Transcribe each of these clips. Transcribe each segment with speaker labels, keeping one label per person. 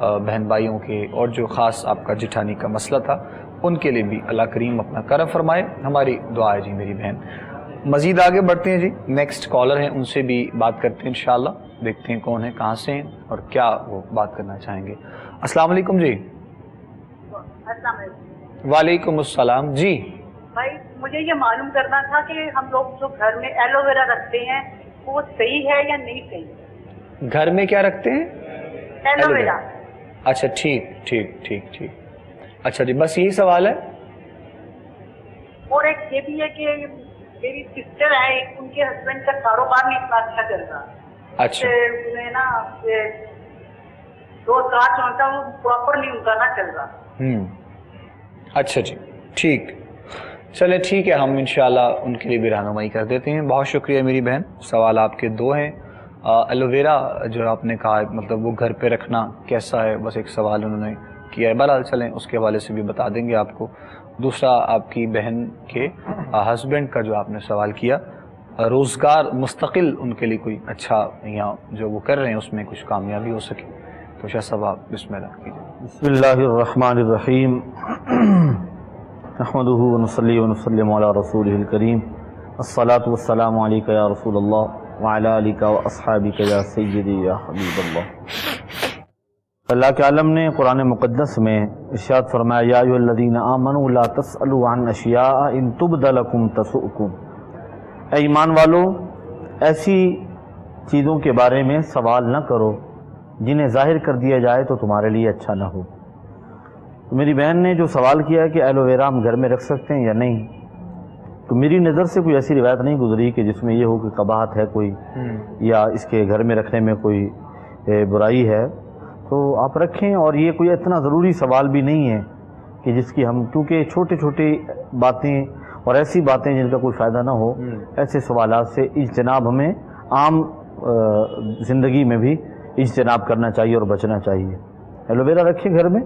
Speaker 1: بہن بھائیوں کے اور جو خاص آپ کا جٹھانی کا مسئلہ تھا ان کے لیے بھی اللہ کریم اپنا کرم فرمائے، ہماری دعا ہے جی میری بہن۔ مزید آگے بڑھتے ہیں جی، نیکسٹ کالر ہیں، ان سے بھی بات کرتے ہیں انشاءاللہ، دیکھتے ہیں کون ہیں، کہاں سے ہیں اور کیا وہ بات کرنا چاہیں گے۔ السلام علیکم جی۔
Speaker 2: السلام علیکم
Speaker 1: وعلیکم السلام جی۔
Speaker 2: بھائی، مجھے یہ معلوم کرنا تھا کہ ہم لوگ جو گھر میں ایلو ویرا رکھتے ہیں وہ صحیح ہے یا نہیں صحیح؟
Speaker 1: گھر میں کیا رکھتے ہیں؟
Speaker 2: Aloe vera.
Speaker 1: اچھا ٹھیک ٹھیک ٹھیک ٹھیک، اچھا جی، بس یہی سوال ہے؟
Speaker 2: اور ایک یہ بھی ہے کہ میری سسٹر ہے، ان کے ہسبینڈ کا کاروبار نہیں اتنا اچھا چل رہا۔
Speaker 1: اچھا
Speaker 2: انہیں نا دو کاج ہوتا وہ پراپرلی ان کا نہ چل رہا۔
Speaker 1: اچھا جی ٹھیک، چلے ٹھیک ہے، ہم انشاءاللہ ان کے لیے بھی رہنمائی کر دیتے ہیں۔ بہت شکریہ میری بہن۔ سوال آپ کے دو ہیں۔ ایلو ویرا جو آپ نے کہا مطلب وہ گھر پہ رکھنا کیسا ہے، بس ایک سوال انہوں نے کیا ہے، بہرحال چلیں اس کے حوالے سے بھی بتا دیں گے آپ کو۔ دوسرا آپ کی بہن کے ہسبینڈ کا جو آپ نے سوال کیا، روزگار مستقل ان کے لیے کوئی اچھا یا جو وہ کر رہے ہیں اس میں کچھ کامیابی ہو سکے، تو شاہ صاحب آپ بسم اللہ کیجیے۔
Speaker 3: بسم اللہ الرحمن الرحیم، نحمدہ ونصلی ونسلم علی رسولہ الکریم، الصلاۃ والسلام علیک یا رسول اللہ وعلی آلک واصحابک یا سیدی یا حبیب اللہ۔ اللہ کے عالم نے قرآن مقدس میں ارشاد فرمایا، یا ایھا الذین آمنوا لا تسألوا عن اشیاء ان تبد لکم تسؤکم، اے ایمان والو ایسی چیزوں کے بارے میں سوال نہ کرو جنہیں ظاہر کر دیا جائے تو تمہارے لیے اچھا نہ ہو۔ میری بہن نے جو سوال کیا ہے کہ ایلو ویرا ہم گھر میں رکھ سکتے ہیں یا نہیں، تو میری نظر سے کوئی ایسی روایت نہیں گزری کہ جس میں یہ ہو کہ قباحت ہے کوئی یا اس کے گھر میں رکھنے میں کوئی برائی ہے، تو آپ رکھیں۔ اور یہ کوئی اتنا ضروری سوال بھی نہیں ہے کہ جس کی ہم، کیونکہ چھوٹی چھوٹی باتیں اور ایسی باتیں جن کا کوئی فائدہ نہ ہو، ایسے سوالات سے اجتناب ہمیں عام زندگی میں بھی اجتناب کرنا چاہیے اور بچنا چاہیے۔ ایلو ویرا رکھیں گھر میں،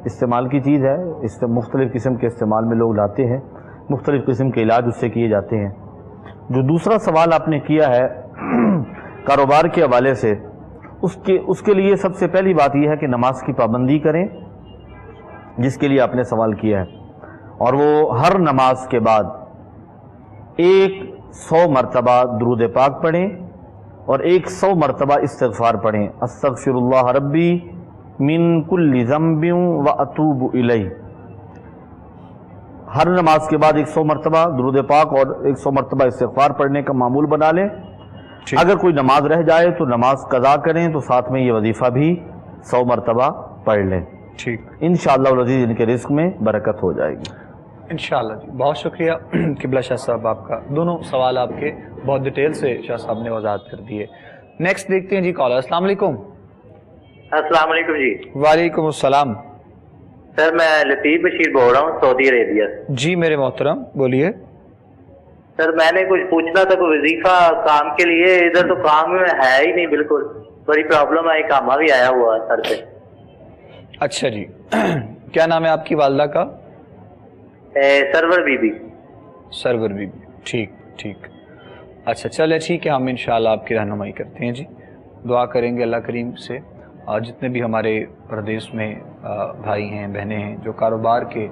Speaker 3: استعمال کی چیز ہے، مختلف قسم کے استعمال میں لوگ لاتے ہیں، مختلف قسم کے علاج اس سے کیے جاتے ہیں۔ جو دوسرا سوال آپ نے کیا ہے کاروبار کے حوالے سے، اس کے لیے سب سے پہلی بات یہ ہے کہ نماز کی پابندی کریں، جس کے لیے آپ نے سوال کیا ہے، اور وہ ہر نماز کے بعد 100 مرتبہ درود پاک پڑھیں اور 100 مرتبہ استغفار پڑھیں، استغفر اللہ ربی من کل ذنب واتوب الیہ۔ ہر نماز کے بعد 100 مرتبہ درود پاک اور 100 مرتبہ استغفار پڑھنے کا معمول بنا لیں۔ اگر کوئی نماز رہ جائے تو نماز قضا کریں تو ساتھ میں یہ وظیفہ بھی 100 مرتبہ پڑھ لیں،
Speaker 1: ٹھیک،
Speaker 3: انشاءاللہ العزیز ان کے رزق میں برکت ہو جائے گی
Speaker 1: انشاءاللہ جی۔ بہت شکریہ قبلہ شاہ صاحب آپ کا، دونوں سوال آپ کے بہت ڈیٹیل سے شاہ صاحب نے وضاحت کر دیے۔ نیکسٹ دیکھتے ہیں جی کالر۔ السلام علیکم۔
Speaker 4: السلام علیکم جی۔
Speaker 1: وعلیکم السلام۔
Speaker 4: سر میں لطیف بشیر بول رہا ہوں سعودی عربیہ سے۔
Speaker 1: جی میرے محترم بولیے۔
Speaker 4: سر میں نے کچھ پوچھنا تھا، کوئی وظیفہ کام کے لیے، ادھر تو کام ہے ہی نہیں بالکل، بڑی پرابلم ہے، کامہ بھی آیا ہوا ہے سر پہ۔
Speaker 1: اچھا جی، کیا نام ہے آپ کی والدہ کا؟
Speaker 4: سرور بی بی۔
Speaker 1: سرور بی بی، ٹھیک ٹھیک، اچھا چلے ٹھیک ہے، ہم انشاءاللہ آپ کی رہنمائی کرتے ہیں جی۔ دعا کریں گے اللہ کریم سے جتنے بھی ہمارے پردیس میں بھائی ہیں بہنیں ہیں جو کاروبار کے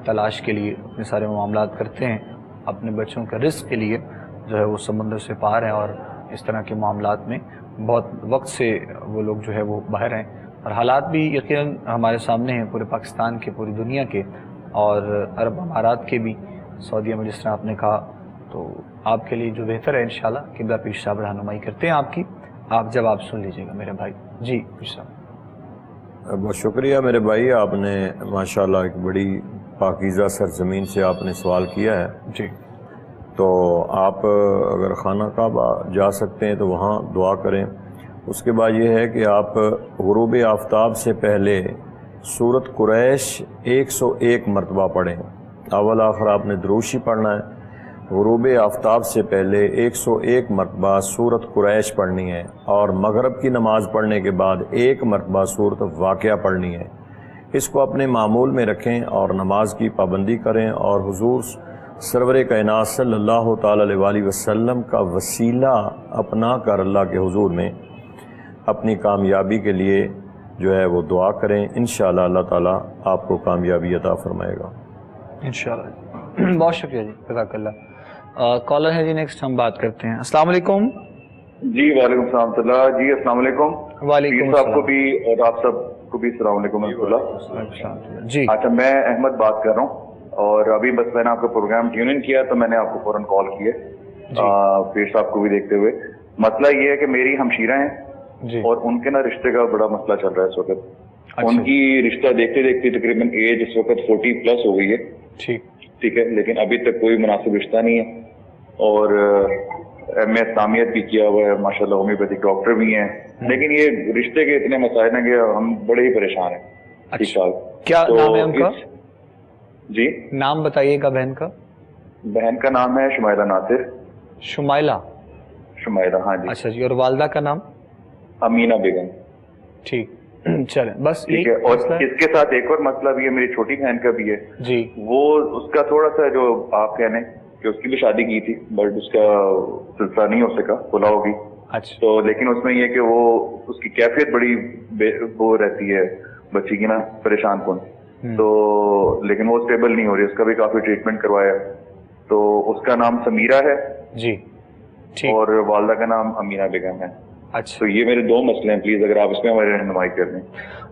Speaker 1: تلاش کے لیے اپنے سارے معاملات کرتے ہیں، اپنے بچوں کا رزق کے لیے جو ہے وہ سمندر سے پار ہیں، اور اس طرح کے معاملات میں بہت وقت سے وہ لوگ جو ہے وہ باہر ہیں، اور حالات بھی یقیناً ہمارے سامنے ہیں، پورے پاکستان کے، پوری دنیا کے، اور عرب امارات کے بھی، سعودیہ میں جس طرح آپ نے کہا، تو آپ کے لیے جو بہتر ہے انشاءاللہ قبلہ پیر صاحب رہنمائی کرتے ہیں آپ کی، آپ جواب سن لیجیے گا میرے بھائی۔ جی پیر صاحب۔
Speaker 5: بہت شکریہ میرے بھائی، آپ نے ماشاءاللہ ایک بڑی پاکیزہ سرزمین سے آپ نے سوال کیا ہے۔
Speaker 1: جی،
Speaker 5: تو آپ اگر خانہ کعبہ جا سکتے ہیں تو وہاں دعا کریں۔ اس کے بعد یہ ہے کہ آپ غروب آفتاب سے پہلے سورۃ قریش 101 مرتبہ پڑھیں۔ اول آخر آپ نے دروشی پڑھنا ہے، غروب آفتاب سے پہلے 101 مرتبہ سورۃ قریش پڑھنی ہے، اور مغرب کی نماز پڑھنے کے بعد 1 مرتبہ سورۃ واقعہ پڑھنی ہے۔ اس کو اپنے معمول میں رکھیں اور نماز کی پابندی کریں، اور حضور سرور کائنات صلی اللہ تعالی علیہ وسلم کا وسیلہ اپنا کر اللہ کے حضور میں اپنی کامیابی کے لیے جو ہے وہ دعا کریں، انشاءاللہ اللہ تعالیٰ آپ کو کامیابی عطا فرمائے گا
Speaker 1: انشاءاللہ۔ بہت شکریہ جی، جزاک اللہ۔ کالر ہے جی نیکسٹ، ہم بات کرتے ہیں۔ السلام علیکم۔
Speaker 6: جی وعلیکم السلام ورحمۃ اللہ۔ جی السلام علیکم۔
Speaker 1: وعلیکم
Speaker 6: پیر صاحب کو
Speaker 1: السلام۔
Speaker 6: بھی اور آپ سب کو بھی السلام علیکم ورحمۃ اللہ۔
Speaker 1: جی
Speaker 6: اچھا، میں احمد بات کر رہا ہوں، اور ابھی بس میں نے آپ کا پروگرام ٹیون ان کیا تو میں نے آپ کو فوراً کال کی ہے، پیر صاحب کو بھی دیکھتے ہوئے۔ مسئلہ یہ ہے کہ میری ہمشیرہ ہیں
Speaker 1: جی،
Speaker 6: اور ان کے نا رشتے کا بڑا مسئلہ چل رہا ہے اس وقت۔ ان کی رشتہ دیکھتے دیکھتے تقریباً ایج اس وقت 40+ ہو گئی ہے، ٹھیک ہے، لیکن ابھی تک کوئی مناسب رشتہ نہیں ہے، اور میں اسلامیت بھی کیا ہوا ہے ماشاءاللہ، ہومیوپیتھک ڈاکٹر بھی ہیں، لیکن یہ رشتے کے اتنے مسائل ہیں کہ ہم بڑے ہی پریشان ہیں۔ ٹھیک ٹھاک۔
Speaker 1: کیا نام ہے ان کا؟
Speaker 6: جی
Speaker 1: نام بتائیے گا بہن کا۔
Speaker 6: بہن کا نام ہے شمائلہ ناصر۔
Speaker 1: شمائلہ؟
Speaker 6: شمائلہ، ہاں جی۔
Speaker 1: اچھا جی، اور والدہ کا نام؟
Speaker 6: امینہ بیگم۔
Speaker 1: ٹھیک، چلیں بس
Speaker 6: ٹھیک ہے۔ اور اس کے ساتھ ایک اور مسئلہ بھی ہے، میری چھوٹی بہن کا بھی ہے
Speaker 1: جی۔
Speaker 6: وہ اس کا تھوڑا سا جو آپ کہنے کہ اس کی بھی شادی کی تھی، بٹ اس کا سلسلہ نہیں ہو سکا، کھلا ہوگی۔
Speaker 1: اچھا
Speaker 6: تو لیکن اس میں یہ کہ وہ اس کی کیفیت بڑی وہ رہتی ہے بچی کی نا، پریشان کن، تو لیکن وہ اسٹیبل نہیں ہو رہی، اس کا بھی کافی ٹریٹمنٹ کروایا، تو اس کا نام سمیرہ ہے
Speaker 1: جی، ٹھیک،
Speaker 6: اور والدہ کا نام امینہ بیگم ہے۔
Speaker 1: اچھا
Speaker 6: تو یہ میرے 2 مسئلے ہیں، پلیز اگر آپ اس میں ہماری رہنمائی کر دیں۔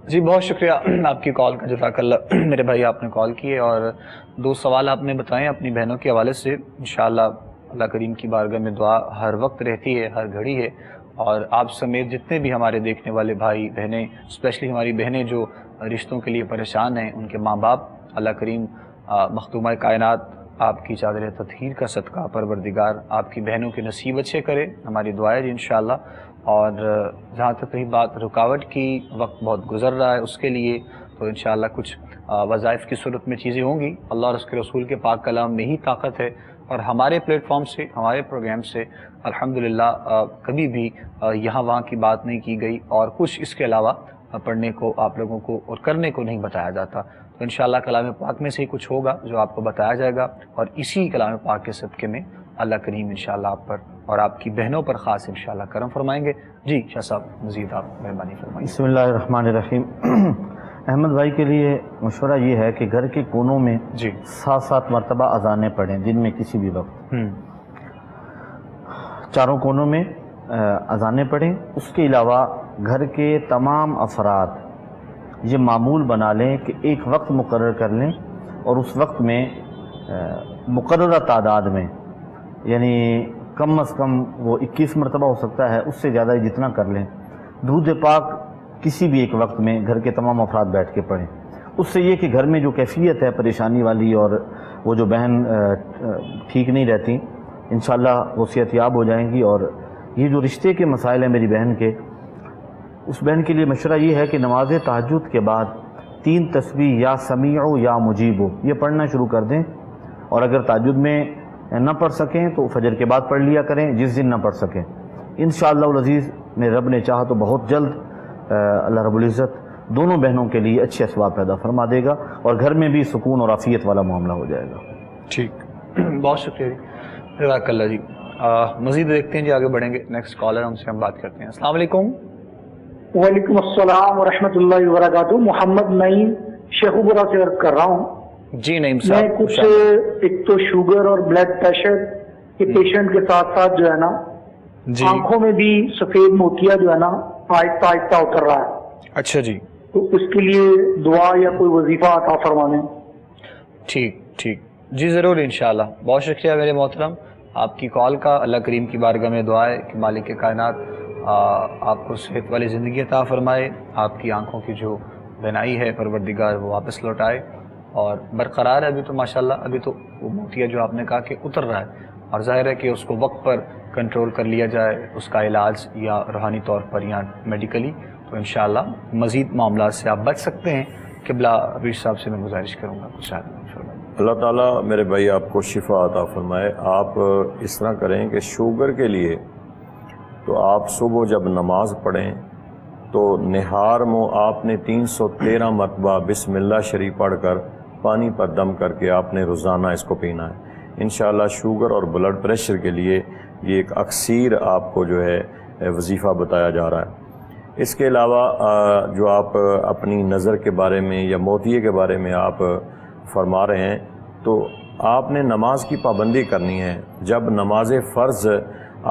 Speaker 1: جی، بہت شکریہ آپ کی کال کا، جزاک اللہ میرے بھائی، آپ نے کال کی ہے اور 2 سوال آپ نے بتائے اپنی بہنوں کے حوالے سے۔ انشاءاللہ اللہ کریم کی بارگاہ میں دعا ہر وقت رہتی ہے، ہر گھڑی ہے، اور آپ سمیت جتنے بھی ہمارے دیکھنے والے بھائی بہنیں، اسپیشلی ہماری بہنیں جو رشتوں کے لیے پریشان ہیں، ان کے ماں باپ، اللہ کریم مخدومہ کائنات آپ کی چادر تطہیر کا صدقہ پروردگار آپ کی بہنوں کے نصیب اچھے کرے، ہماری دعا ہے جی انشاءاللہ۔ اور جہاں تک رہی بات رکاوٹ کی، وقت بہت گزر رہا ہے، اس کے لیے تو انشاءاللہ کچھ وظائف کی صورت میں چیزیں ہوں گی۔ اللہ اور اس کے رسول کے پاک کلام میں ہی طاقت ہے، اور ہمارے پلیٹ فارم سے، ہمارے پروگرام سے الحمدللہ کبھی بھی یہاں وہاں کی بات نہیں کی گئی، اور کچھ اس کے علاوہ پڑھنے کو آپ لوگوں کو اور کرنے کو نہیں بتایا جاتا۔ تو انشاءاللہ کلام پاک میں سے ہی کچھ ہوگا جو آپ کو بتایا جائے گا، اور اسی کلام پاک کے صدقے میں اللہ کریم انشاءاللہ آپ پر اور آپ کی بہنوں پر خاص انشاءاللہ کرم فرمائیں گے۔ جی شاہ صاحب، مزید آپ مہربانی فرمائیں۔
Speaker 3: بسم اللہ الرحمن الرحیم۔ احمد بھائی کے لیے مشورہ یہ ہے کہ گھر کے کونوں میں
Speaker 1: جی
Speaker 3: 7 مرتبہ اذانیں پڑھیں، دن میں کسی بھی وقت، چاروں کونوں میں اذانیں پڑھیں۔ اس کے علاوہ گھر کے تمام افراد یہ معمول بنا لیں کہ ایک وقت مقرر کر لیں، اور اس وقت میں مقررہ تعداد میں، یعنی کم از کم وہ 21 مرتبہ ہو سکتا ہے، اس سے زیادہ جتنا کر لیں، درود پاک کسی بھی ایک وقت میں گھر کے تمام افراد بیٹھ کے پڑھیں۔ اس سے یہ کہ گھر میں جو کیفیت ہے پریشانی والی، اور وہ جو بہن ٹھیک نہیں رہتی، انشاءاللہ وہ صحت یاب ہو جائیں گی۔ اور یہ جو رشتے کے مسائل ہیں میری بہن کے، اس بہن کے لیے مشورہ یہ ہے کہ نماز تہجد کے بعد 3 تسبیح یا سمیع یا مجیب یہ پڑھنا شروع کر دیں، اور اگر تہجد میں نہ پڑھ سکیں تو فجر کے بعد پڑھ لیا کریں، جس دن نہ پڑھ سکیں۔ انشاءاللہ العزیز میرے رب نے چاہا تو بہت جلد اللہ رب العزت دونوں بہنوں کے لیے اچھے اسباب پیدا فرما دے گا، اور گھر میں بھی سکون اور عافیت والا معاملہ ہو جائے گا۔
Speaker 1: ٹھیک، بہت شکریہ جی، جزاک اللہ جی۔ مزید دیکھتے ہیں جی، آگے بڑھیں گے، نیکسٹ کالر ہم سے ہم بات کرتے ہیں۔ السلام علیکم۔
Speaker 7: وعلیکم السلام ورحمۃ اللہ وبرکاتہ۔ محمد نعیم شیخوپورہ سے عرض کر رہا ہوں۔
Speaker 1: جی نعیم
Speaker 7: میں
Speaker 1: صاحب،
Speaker 7: کچھ ایک تو شوگر اور بلڈ پریشر کے پیشنٹ کے ساتھ ساتھ جو ہے نا،
Speaker 1: جی
Speaker 7: آنکھوں میں بھی سفید موتیا جو ہے نا آہستہ آہستہ اتر رہا ہے،
Speaker 1: اچھا جی،
Speaker 7: تو اس کے لیے دعا یا کوئی وظیفہ عطا فرما دیں۔
Speaker 1: ٹھیک ٹھیک جی، ضرور انشاءاللہ۔ بہت شکریہ میرے محترم آپ کی کال کا۔ اللہ کریم کی بارگاہ میں دعا ہے کہ مالک کائنات آپ کو صحت والی زندگی عطا فرمائے، آپ کی آنکھوں کی جو بینائی ہے پروردگار وہ واپس لوٹائے، اور برقرار ہے ابھی تو ماشاءاللہ، ابھی تو وہ موتیا جو آپ نے کہا کہ اتر رہا ہے، اور ظاہر ہے کہ اس کو وقت پر کنٹرول کر لیا جائے، اس کا علاج یا روحانی طور پر یا میڈیکلی، تو انشاءاللہ مزید معاملات سے آپ بچ سکتے ہیں۔ قبلہ ابیش صاحب سے میں گزارش کروں گا کچھ
Speaker 5: اللہ تعالیٰ میرے بھائی آپ کو شفا عطا فرمائے۔ آپ اس طرح کریں کہ شوگر کے لیے تو آپ صبح جب نماز پڑھیں تو نہار منہ آپ نے 313 مرتبہ بسم اللہ شریف پڑھ کر پانی پر دم کر کے آپ نے روزانہ اس کو پینا ہے۔ انشاءاللہ شوگر اور بلڈ پریشر کے لیے یہ ایک اکسیر آپ کو جو ہے وظیفہ بتایا جا رہا ہے۔ اس کے علاوہ جو آپ اپنی نظر کے بارے میں یا موتیے کے بارے میں آپ فرما رہے ہیں، تو آپ نے نماز کی پابندی کرنی ہے۔ جب نماز فرض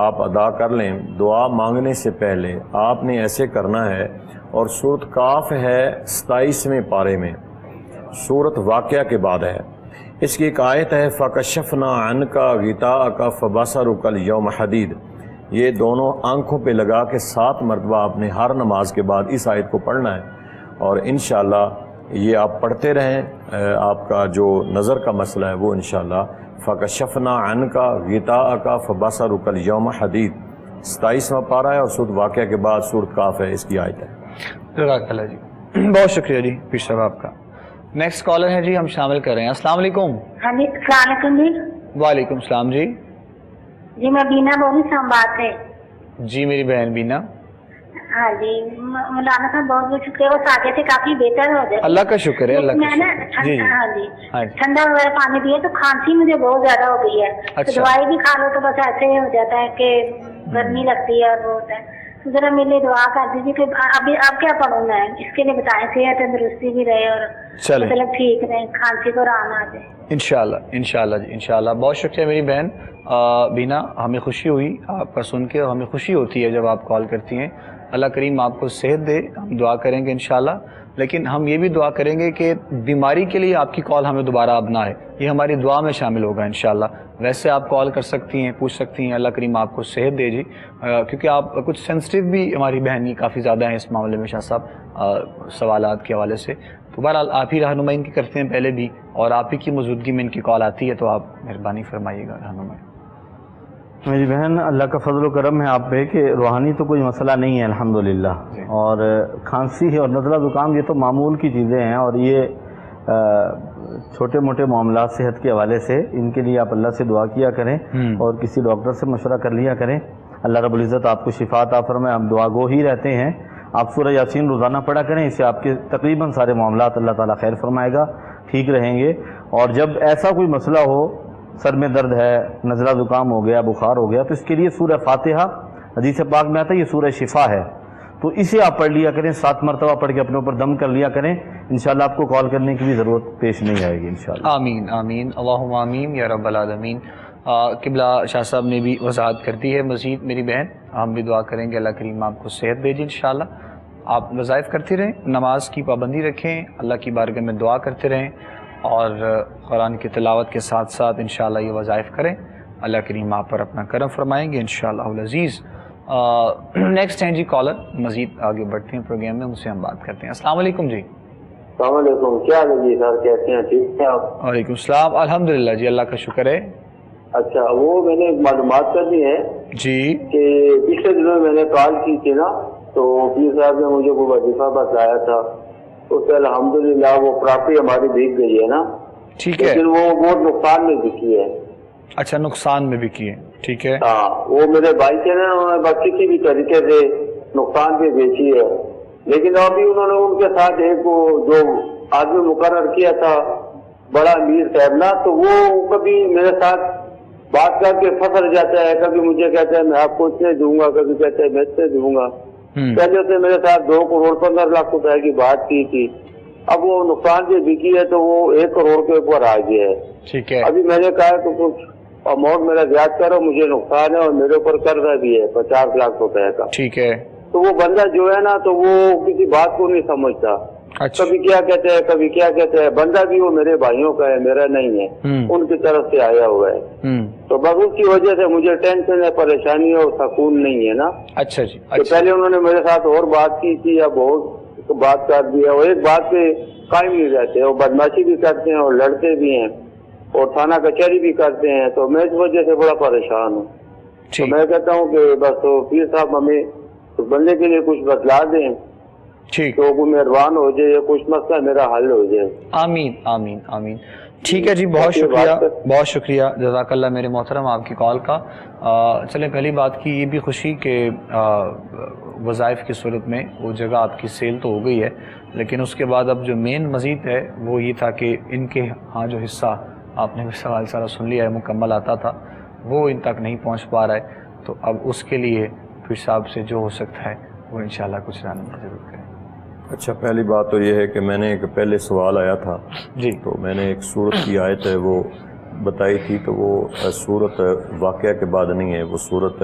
Speaker 5: آپ ادا کر لیں، دعا مانگنے سے پہلے آپ نے ایسے کرنا ہے، اور سورۃ کاف ہے 27ویں پارے میں، سورۃ واقعہ کے بعد ہے۔ اس کی ایک آیت ہے فَكَشَفْنَا عَنْكَ غِطَاءَكَ فَبَصَرُكَ الْيَوْمَ حَدِيدٌ۔ یہ دونوں آنکھوں پہ لگا کے 7 مرتبہ آپ نے ہر نماز کے بعد اس آیت کو پڑھنا ہے، اور انشاءاللہ یہ آپ پڑھتے رہیں۔ آپ کا جو نظر کا مسئلہ ہے وہ انشاءاللہ فَكَشَفْنَا عَنْكَ غِطَاءَكَ فَبَصَرُكَ الْيَوْمَ حَدِيدٌ 27واں پارہ ہے، اور سورۃ واقعہ کے بعد سورۃ کاف ہے، اس کی آیت ہے۔
Speaker 1: جزاک اللہ جی، بہت شکریہ جی پیر صاحب آپ کا۔ نیکسٹ کالر ہے جی، ہم شامل کر رہے ہیں۔ السلام علیکم۔
Speaker 8: ہاں جی، السلام علیکم جی۔
Speaker 1: وعلیکم السلام جی۔
Speaker 8: جی میں بینا بول رہی ہوں بات سے۔
Speaker 1: جی میری بہن بینا۔
Speaker 8: ہاں جی مولانا صاحب بہت بہت شکریہ، وہ آگے سے کافی بہتر ہو جائے۔
Speaker 1: اللہ کا شکر ہے، اللہ کا
Speaker 8: میں نا
Speaker 1: شکر۔ جی
Speaker 8: ہاں جی ٹھنڈا وغیرہ پانی پیے تو کھانسی مجھے بہت زیادہ ہو گئی ہے، تو دوائی بھی کھا لو تو بس ایسے ہی ہو جاتا ہے کہ گرمی لگتی ہے اور وہ ہوتا ہے۔ تو ذرا میرے لیے دعا کر دیجیے کہ ابھی اب کیا پڑھوں میں، اس کے لیے بتائیں، صحت تندرستی بھی رہے اور مطلب ٹھیک رہے، کھانسی کو آرام آ جائے۔
Speaker 1: انشاءاللہ انشاءاللہ جی انشاءاللہ۔ بہت شکریہ میری بہن بینا، ہمیں خوشی ہوئی آپ کا سن کے، اور ہمیں خوشی ہوتی ہے جب آپ کال کرتی ہیں۔ اللہ کریم آپ کو صحت دے، ہم دعا کریں گے انشاءاللہ، لیکن ہم یہ بھی دعا کریں گے کہ بیماری کے لیے آپ کی کال ہمیں دوبارہ اب نہ آئے، یہ ہماری دعا میں شامل ہوگا انشاءاللہ۔ ویسے آپ کال کر سکتی ہیں، پوچھ سکتی ہیں، اللہ کریم آپ کو صحت دے جی، کیونکہ آپ کچھ سینسٹیو بھی ہماری بہنی کافی زیادہ ہیں اس معاملے میں شاہ صاحب سوالات کے حوالے سے، تو بہرحال آپ ہی رہنمائی ان کی کرتے ہیں پہلے بھی، اور آپ ہی کی موجودگی میں ان کی کال آتی ہے، تو آپ مہربانی فرمائیے گا رہنمائی۔
Speaker 3: میری بہن اللہ کا فضل و کرم ہے آپ پہ کہ روحانی تو کوئی مسئلہ نہیں ہے الحمدللہ، اور کھانسی اور نزلہ زکام یہ تو معمول کی چیزیں ہیں، اور یہ چھوٹے موٹے معاملات صحت کے حوالے سے ان کے لیے آپ اللہ سے دعا کیا کریں اور کسی ڈاکٹر سے مشورہ کر لیا کریں۔ اللہ رب العزت آپ کو شفا عطا فرمائے، آپ دعا گو ہی رہتے ہیں، آپ سورہ یاسین روزانہ پڑھا کریں، اس سے آپ کے تقریباً سارے معاملات اللہ تعالیٰ خیر فرمائے گا، ٹھیک رہیں گے۔ اور جب ایسا کوئی مسئلہ ہو، سر میں درد ہے، نزلہ زکام ہو گیا، بخار ہو گیا، تو اس کے لیے سورہ فاتحہ حدیث پاک میں آتا ہے، یہ سورہ شفا ہے، تو اسے آپ پڑھ لیا کریں، 7 مرتبہ پڑھ کے اپنے اوپر دم کر لیا کریں، انشاءاللہ آپ کو کال کرنے کی بھی ضرورت پیش نہیں آئے گی انشاءاللہ۔
Speaker 1: آمین آمین اللہم آمین یا رب العالمین۔ قبلہ شاہ صاحب نے بھی وضاحت کر دی ہے مزید میری بہن، ہم بھی دعا کریں گے اللہ کریم آپ کو صحت دے جی انشاءاللہ۔ آپ وظائف کرتے رہیں، نماز کی پابندی رکھیں، اللہ کی بارگاہ میں دعا کرتے رہیں، اور قرآن کی تلاوت کے ساتھ ساتھ انشاءاللہ یہ وظائف کریں، اللہ کریم آپ پر اپنا کرم فرمائیں گے انشاءاللہ العزیز۔ نیکسٹ ہیں جی کالر، مزید آگے بڑھتے ہیں پروگرام میں، ان سے ہم بات کرتے ہیں۔ السلام علیکم جی۔
Speaker 9: السلام علیکم، کیا حال ہے جی سر، کیسے ہیں، ٹھیک ہیں آپ؟
Speaker 1: وعلیکم السلام، الحمدللہ جی اللہ کا شکر ہے۔
Speaker 9: اچھا، وہ میں نے معلومات کرنی ہے
Speaker 1: جی
Speaker 9: کہ پچھلے دنوں میں نے کال کی تھی نا، تو پیر صاحب نے مجھے کوئی وظیفہ بتایا تھا، اس سے الحمدللہ وہ پراپرٹی ہماری بک گئی ہے نا،
Speaker 1: ٹھیک ہے،
Speaker 9: لیکن وہ بہت نقصان میں بکی ہے۔
Speaker 1: اچھا نقصان میں بھی کیے، ٹھیک ہے۔
Speaker 9: ہاں، وہ میرے بھائی تھے نا، انہوں نے بس کسی بھی طریقے سے نقصان پہ بیچی ہے، لیکن ابھی انہوں نے ان کے ساتھ ایک جو آدمی مقرر کیا تھا بڑا امیر صاحب نا، تو وہ کبھی میرے ساتھ بات کر کے پھنس جاتا ہے، کبھی مجھے کہتا ہے میں آپ کو اتنے دوں گا، کبھی کہتا ہے میں اتنے دوں گا۔ پہلے سے میرے ساتھ 2 کروڑ 15 لاکھ روپے کی بات کی تھی، اب وہ نقصان سے بکی ہے تو وہ 1 کروڑ کے اوپر آ گیا ہے،
Speaker 1: ٹھیک ہے۔
Speaker 9: ابھی میں نے کہا کہ کچھ اماؤنٹ میرا زیادہ کرو، مجھے نقصان ہے اور میرے اوپر قرضہ بھی ہے 50 لاکھ روپے کا،
Speaker 1: ٹھیک ہے۔
Speaker 9: تو وہ بندہ جو ہے نا، تو وہ کسی بات کو نہیں سمجھتا، کبھی کیا کہتے ہیں کبھی کیا کہتے ہیں، بندہ بھی وہ میرے بھائیوں کا ہے، میرا نہیں ہے، ان کی طرف سے آیا ہوا ہے، تو بس اس کی وجہ سے مجھے ٹینشن ہے، پریشانی ہے اور سکون نہیں ہے نا۔
Speaker 1: اچھا جی،
Speaker 9: تو پہلے انہوں نے میرے ساتھ اور بات کی تھی یا بہت بات کر دی ہے، اور ایک بات پہ قائم نہیں رہتے، وہ بدماشی بھی کرتے ہیں اور لڑتے بھی ہیں اور تھانہ کچہری بھی کرتے ہیں، تو میں اس وجہ سے بڑا پریشان ہوں۔ تو میں کہتا ہوں کہ بس تو پیر صاحب ہمیں اس بندے کے لیے کچھ بتلا دیں،
Speaker 1: ٹھیک،
Speaker 9: تو کوئی مہربان ہو جائے، کچھ مسئلہ میرا حل ہو جائے۔
Speaker 1: آمین آمین آمین۔ ٹھیک ہے جی، بہت شکریہ، بہت شکریہ، جزاک اللہ میرے محترم آپ کی کال کا۔ چلیں پہلی بات کی یہ بھی خوشی کہ وظائف کی صورت میں وہ جگہ آپ کی سیل تو ہو گئی ہے، لیکن اس کے بعد اب جو مین مزید ہے وہ یہ تھا کہ ان کے ہاں جو حصہ آپ نے بھی سوال سارا سن لیا ہے، مکمل آتا تھا، وہ ان تک نہیں پہنچ پا رہا ہے، تو اب اس کے لیے پھر صاحب سے جو ہو سکتا ہے وہ انشاءاللہ کچھ رہنمائی ضرور کریں۔
Speaker 5: اچھا، پہلی بات تو یہ ہے کہ میں نے ایک پہلے سوال آیا تھا
Speaker 1: جی،
Speaker 5: تو میں نے ایک سورت کی آیت ہے وہ بتائی تھی، تو وہ سورت واقعہ کے بعد نہیں ہے، وہ سورت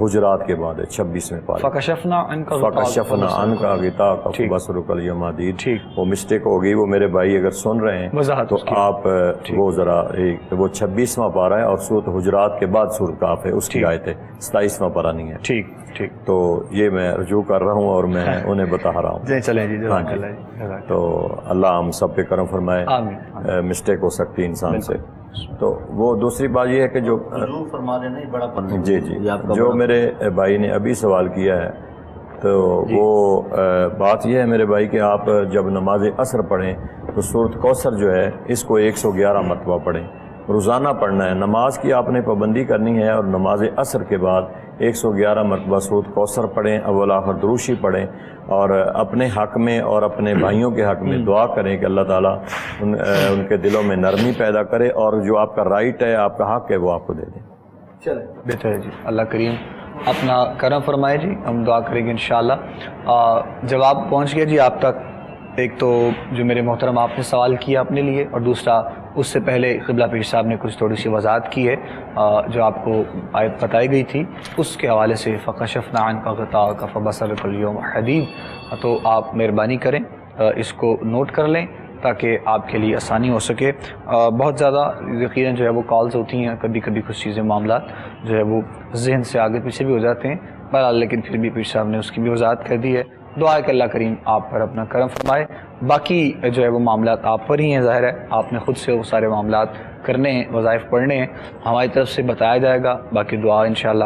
Speaker 5: حجرات کے بعد ہے، 26ویں پارے۔
Speaker 1: فَكَشَفْنَا
Speaker 5: عَنْكَ غِطَاءَكَ فَبَصَرُكَ الْيَوْمَ حَدِيدٌ۔ وہ مسٹیک ہو گئی، وہ میرے بھائی اگر سن رہے ہیں تو آپ وہ ذرا وہ 26واں پارہ ہے اور سورت حجرات کے بعد سورت کاف ہے، اس کی آیت ہے، 27واں پارہ نہیں ہے۔
Speaker 1: ٹھیک ٹھیک،
Speaker 5: تو یہ میں رجوع کر رہا ہوں اور میں انہیں بتا رہا ہوں۔
Speaker 1: چلیں جی،
Speaker 5: ہاں جی، تو اللہ ہم سب پہ کرم فرمائے، مسٹیک ہو سکتی انسان سے۔ تو وہ دوسری بات یہ ہے کہ جو
Speaker 3: فرما رہے ہیں بڑا
Speaker 5: جی جو میرے بھائی نے ابھی سوال کیا ہے، تو وہ بات یہ ہے میرے بھائی کہ آپ جب نماز عصر پڑھیں تو سورت کوثر جو ہے اس کو 111 مرتبہ پڑھیں، روزانہ پڑھنا ہے۔ نماز کی آپ نے پابندی کرنی ہے اور نماز عصر کے بعد 111 مرتبہ سورت کوثر پڑھیں، اول آخر دروشی پڑھیں، اور اپنے حق میں اور اپنے بھائیوں کے حق میں دعا کریں کہ اللہ تعالیٰ ان کے دلوں میں نرمی پیدا کرے اور جو آپ کا رائٹ ہے، آپ کا حق ہے، وہ آپ کو دے دیں۔
Speaker 1: چلیں، بہتر ہے جی، اللہ کریم اپنا کرم فرمائے جی، ہم دعا کریں گے انشاءاللہ۔ جواب پہنچ گیا جی آپ تک۔ ایک تو جو میرے محترم آپ نے سوال کیا اپنے لیے، اور دوسرا اس سے پہلے قبلہ پیر صاحب نے کچھ تھوڑی سی وضاحت کی ہے جو آپ کو آیت بتائی گئی تھی، اس کے حوالے سے فَكَشَفْنَا عَنْكَ غِطَاءَكَ فَبَصَرُكَ الْيَوْمَ حَدِيدٌ۔ تو آپ مہربانی کریں اس کو نوٹ کر لیں تاکہ آپ کے لیے آسانی ہو سکے۔ بہت زیادہ یقیناً جو ہے وہ کالز ہوتی ہیں، کبھی کبھی کچھ چیزیں معاملات جو ہے وہ ذہن سے آگے پیچھے بھی ہو جاتے ہیں، بہرحال لیکن پھر بھی پیر صاحب نے اس کی بھی وضاحت کر دی ہے۔ دعا ہے کہ اللہ کریم آپ پر اپنا کرم فرمائے۔ باقی جو ہے وہ معاملات آپ پر ہی ہیں، ظاہر ہے آپ نے خود سے وہ سارے معاملات کرنے ہیں، وظائف پڑھنے ہیں، ہماری طرف سے بتایا جائے گا۔ باقی دعا انشاءاللہ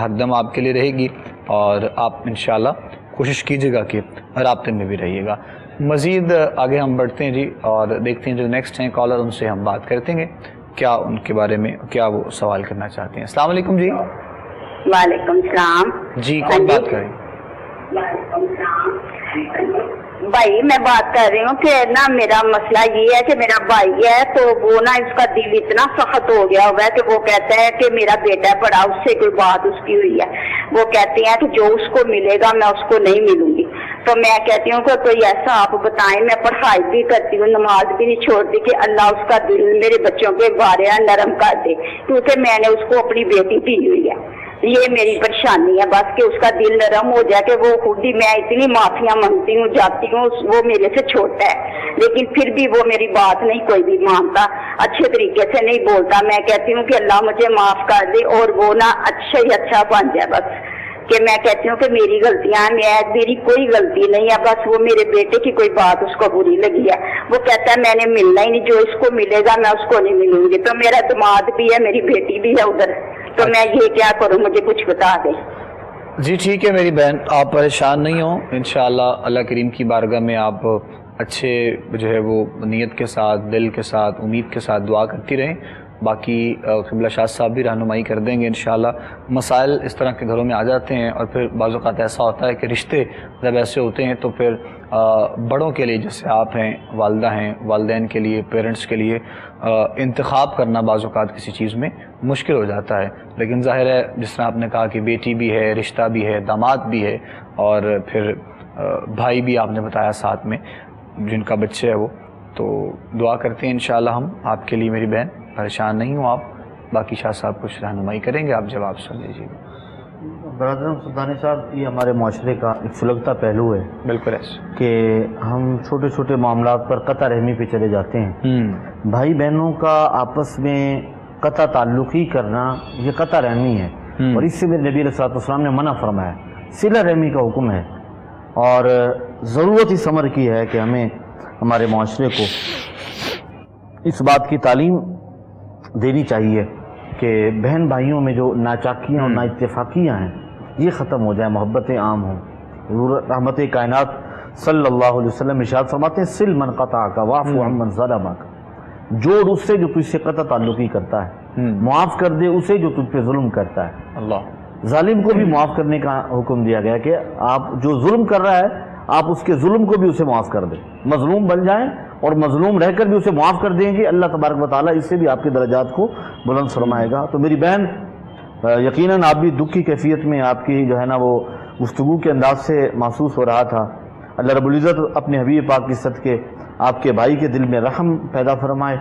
Speaker 1: ہر دم آپ کے لیے رہے گی، اور آپ انشاءاللہ کوشش کیجیے گا کہ رابطے میں بھی رہیے گا۔ مزید آگے ہم بڑھتے ہیں جی، اور دیکھتے ہیں جو نیکسٹ ہیں کالر، ان سے ہم بات کرتے ہیں کیا ان کے بارے میں کیا وہ سوال کرنا چاہتے ہیں۔ السلام علیکم جی۔
Speaker 10: وعلیکم السلام
Speaker 1: جی، کون بات کریں؟
Speaker 10: بھائی میں بات کر رہی ہوں کہ نا میرا مسئلہ یہ ہے کہ میرا بھائی ہے تو وہ نا اس کا دل اتنا سخت ہو گیا ہوا ہے کہ وہ کہتا ہے کہ میرا بیٹا بڑا، اس سے کوئی بات اس کی ہوئی ہے، وہ کہتے ہیں کہ جو اس کو ملے گا میں اس کو نہیں ملوں گی۔ تو میں کہتی ہوں کہ کوئی ایسا آپ بتائیں، میں پڑھائی بھی کرتی ہوں، نماز بھی نہیں چھوڑتی، کہ اللہ اس کا دل میرے بچوں کے بارے نرم کر دے، کیونکہ میں نے اس کو اپنی بیٹی دی ہوئی ہے۔ یہ میری پریشانی ہے بس کہ اس کا دل نرم ہو جائے، کہ وہ خود ہی، میں اتنی معافیاں مانگتی ہوں، جاتی ہوں، وہ میرے سے چھوٹا ہے لیکن پھر بھی وہ میری بات نہیں کوئی بھی مانتا، اچھے طریقے سے نہیں بولتا۔ میں کہتی ہوں کہ اللہ مجھے معاف کر دے اور وہ نا اچھا ہی اچھا بن جائے بس، کہ میں کہتی ہوں کہ میری غلطیاں ہیں، میری کوئی غلطی نہیں ہے، بس وہ میرے بیٹے کی کوئی بات اس کو بری لگی ہے، وہ کہتا ہے میں نے ملنا ہی نہیں، جو اس کو ملے گا میں اس کو نہیں ملوں گی۔ تو میرا دماد بھی ہے، میری بیٹی بھی ہے ادھر، تو میں یہ کیا کروں، مجھے کچھ بتا دیں۔
Speaker 1: جی ٹھیک ہے میری بہن، آپ پریشان نہیں ہوں، انشاءاللہ اللہ کریم کی بارگاہ میں آپ اچھے جو ہے وہ نیت کے ساتھ، دل کے ساتھ، امید کے ساتھ دعا کرتی رہیں۔ باقی قبلہ شاہ صاحب بھی رہنمائی کر دیں گے انشاءاللہ۔ مسائل اس طرح کے گھروں میں آ جاتے ہیں، اور پھر بعض اوقات ایسا ہوتا ہے کہ رشتے جب ایسے ہوتے ہیں تو پھر بڑوں کے لیے، جیسے آپ ہیں، والدہ ہیں، والدین کے لیے، پیرنٹس کے لیے انتخاب کرنا بعض اوقات کسی چیز میں مشکل ہو جاتا ہے۔ لیکن ظاہر ہے جس طرح آپ نے کہا کہ بیٹی بھی ہے، رشتہ بھی ہے، داماد بھی ہے، اور پھر بھائی بھی آپ نے بتایا ساتھ میں جن کا بچہ ہے وہ، تو دعا کرتے ہیں انشاءاللہ ہم آپ کے لیے میری بہن، پریشان نہیں ہوں آپ۔ باقی شاہ صاحب کچھ رہنمائی کریں گے، آپ جواب سن لیجیے گا۔
Speaker 3: برادر سلطانی صاحب، یہ ہمارے معاشرے کا ایک سلگتا پہلو ہے،
Speaker 1: بالکل ایسے
Speaker 3: کہ ہم چھوٹے چھوٹے معاملات پر قطع رحمی پہ چلے جاتے ہیں۔ بھائی بہنوں کا آپس میں قطع تعلقی کرنا یہ قطع رحمی ہے، اور اس سے میرے نبی علیہ السلام نے منع فرمایا، صلہ رحمی کا حکم ہے، اور ضرورت اس امر کی ہے کہ ہمیں ہمارے معاشرے کو اس بات کی تعلیم دینی چاہیے کہ بہن بھائیوں میں جو ناچاکیاں اور نااتفاقیاں ہیں یہ ختم ہو جائیں، محبتیں عام ہوں۔ حضور رحمت کائنات صلی اللہ علیہ وسلم ارشاد فرماتے ہیں، سل من قطعک واعف عن من ظلمک، جوڑ اس سے جو تجھ سے قطع تعلقی کرتا ہے، معاف کر دے اسے جو تجھ پہ ظلم کرتا ہے۔ اللہ ظالم کو بھی معاف کرنے کا حکم دیا گیا کہ آپ جو ظلم کر رہا ہے آپ اس کے ظلم کو بھی اسے معاف کر دیں، مظلوم بن جائیں اور مظلوم رہ کر بھی اسے معاف کر دیں گے، اللہ تبارک و تعالیٰ اس سے بھی آپ کے درجات کو بلند فرمائے گا۔ تو میری بہن، یقیناً آپ بھی دکھ کی کیفیت میں، آپ کی جو ہے نا وہ گفتگو کے انداز سے محسوس ہو رہا تھا اللہ رب العزت اپنے حبیب پاک کی صدقے آپ کے بھائی کے دل میں رحم پیدا فرمائے،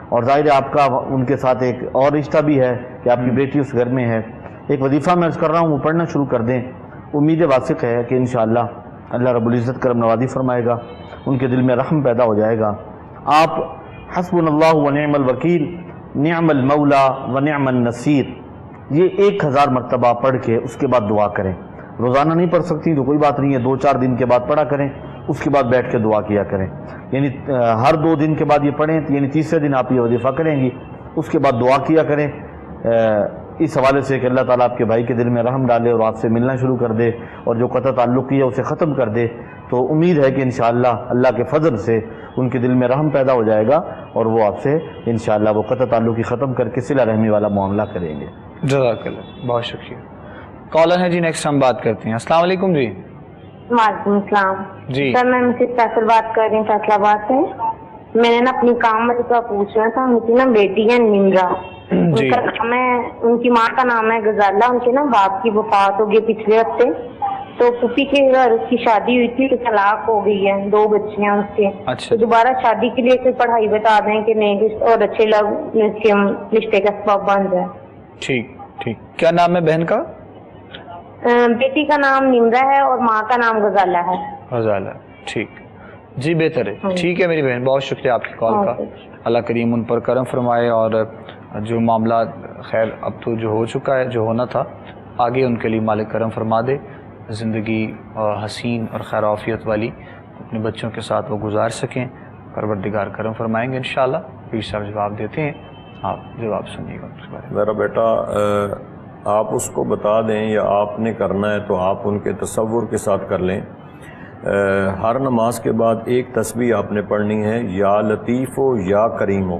Speaker 3: اور ظاہر ہے آپ کا ان کے ساتھ ایک اور رشتہ بھی ہے کہ آپ کی بیٹی اس گھر میں ہے۔ ایک وظیفہ میں عرض کر رہا ہوں، وہ پڑھنا شروع کر دیں، امید واثق ہے کہ انشاءاللہ اللہ رب العزت کرم نوازی فرمائے گا، ان کے دل میں رحم پیدا ہو جائے گا۔ آپ حسبنا اللہ و نعم الوکیل، نعم المولا و نعم النصیر، یہ 1000 مرتبہ پڑھ کے اس کے بعد دعا کریں۔ روزانہ نہیں پڑھ سکتی تو کوئی بات نہیں ہے، 2-4 دن کے بعد پڑھا کریں، اس کے بعد بیٹھ کے دعا کیا کریں، یعنی ہر 2 دن کے بعد یہ پڑھیں، یعنی تیسرے دن آپ یہ وظیفہ کریں گی، اس کے بعد دعا کیا کریں اس حوالے سے کہ اللہ تعالیٰ آپ کے بھائی کے دل میں رحم ڈالے اور آپ سے ملنا شروع کر دے، اور جو قطع تعلق کیا اسے ختم کر دے۔ تو امید ہے کہ انشاءاللہ اللہ کے فضل سے ان کے دل میں رحم پیدا ہو جائے گا، اور وہ آپ سے انشاءاللہ وہ قطع تعلقی ختم کر کے صلہ رحمی والا معاملہ کریں گے۔
Speaker 1: جزاک اللہ، بہت شکریہ۔ کالر ہے جی، نیکسٹ ہم بات کرتے ہیں۔ السلام علیکم جی۔
Speaker 11: وعلیکم السلام
Speaker 1: جی
Speaker 11: سر، میں مسز فیصل بات کر رہی ہوں فیصل آباد سے۔ میں نے نا اپنی کام والی کا پوچھنا تھا، ان کی نا بیٹی ہے نمرا، ان کا نام ہے، ان کی ماں کا نام ہے غزالہ، ان کے نا باپ کی وفات ہو گئی پچھلے ہفتے، تو پھوپھی کے گھر اس کی شادی ہوئی تھی تو طلاق ہو گئی ہے، 2 بچیاں اس کے، تو دوبارہ شادی کے لیے کوئی پڑھائی بتا دیں کہ نہیں اور اچھے لوگ کے رشتے کا سبب بن جائے۔
Speaker 1: ٹھیک ٹھیک، کیا نام ہے بہن کا؟
Speaker 11: بیٹی کا نام نمرا ہے اور ماں کا نام غزالہ ہے۔
Speaker 1: غزالہ، ٹھیک جی، بہتر ہے، ٹھیک ہے میری بہن، بہت شکریہ آپ کی کال کا۔ اللہ کریم ان پر کرم فرمائے، اور جو معاملات خیر اب تو جو ہو چکا ہے، جو ہونا تھا، آگے ان کے لیے مالک کرم فرما دے، زندگی حسین اور خیر عافیت والی اپنے بچوں کے ساتھ وہ گزار سکیں، پروردگار کرم فرمائیں گے انشاءاللہ۔ پیر صاحب جواب دیتے ہیں، آپ جواب سنیے گا اس بارے میں۔
Speaker 5: میرا بیٹا آپ اس کو بتا دیں، یا آپ نے کرنا ہے تو آپ ان کے تصور کے ساتھ کر لیں۔ ہر نماز کے بعد ایک تسبیح آپ نے پڑھنی ہے، یا لطیف و یا کریم ہو،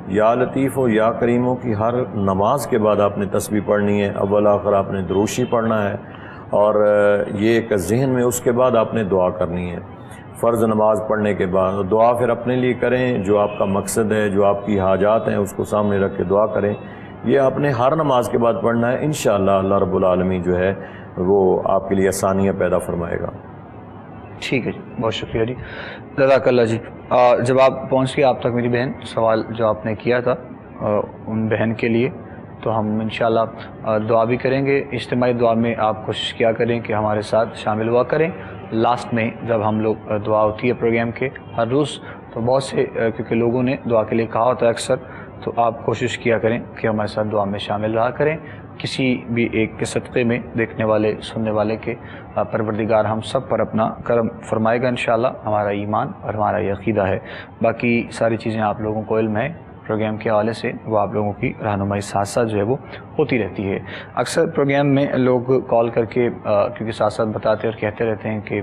Speaker 5: یا لطیف و یا کریم ہو کی ہر نماز کے بعد آپ نے تسبیح پڑھنی ہے، اول آخر آپ نے دروشی پڑھنا ہے، اور یہ ایک ذہن میں اس کے بعد آپ نے دعا کرنی ہے فرض نماز پڑھنے کے بعد۔ دعا پھر اپنے لیے کریں، جو آپ کا مقصد ہے، جو آپ کی حاجات ہیں اس کو سامنے رکھ کے دعا کریں۔ یہ آپ نے ہر نماز کے بعد پڑھنا ہے، انشاءاللہ اللہ رب العالمین جو ہے وہ آپ کے لیے آسانیاں پیدا فرمائے گا۔
Speaker 1: ٹھیک ہے جی، بہت شکریہ جی، جزاک اللہ جی۔ جواب پہنچ گیا آپ تک میری بہن، سوال جو آپ نے کیا تھا ان بہن کے لیے، تو ہم انشاءاللہ دعا بھی کریں گے۔ اجتماعی دعا میں آپ کوشش کیا کریں کہ ہمارے ساتھ شامل ہوا کریں۔ لاسٹ میں جب ہم لوگ دعا ہوتی ہے پروگرام کے ہر روز، تو بہت سے کیونکہ لوگوں نے دعا کے لیے کہا ہوتا ہے اکثر، تو آپ کوشش کیا کریں کہ ہمارے ساتھ دعا میں شامل رہا کریں۔ کسی بھی ایک کے صدقے میں دیکھنے والے سننے والے کے پروردگار ہم سب پر اپنا کرم فرمائے گا انشاءاللہ، ہمارا ایمان اور ہمارا یہ عقیدہ ہے۔ باقی ساری چیزیں آپ لوگوں کو علم ہے پروگرام کے حوالے سے، وہ آپ لوگوں کی رہنمائی ساتھ ساتھ جو ہے وہ ہوتی رہتی ہے۔ اکثر پروگرام میں لوگ کال کر کے کیونکہ ساتھ ساتھ بتاتے اور کہتے رہتے ہیں کہ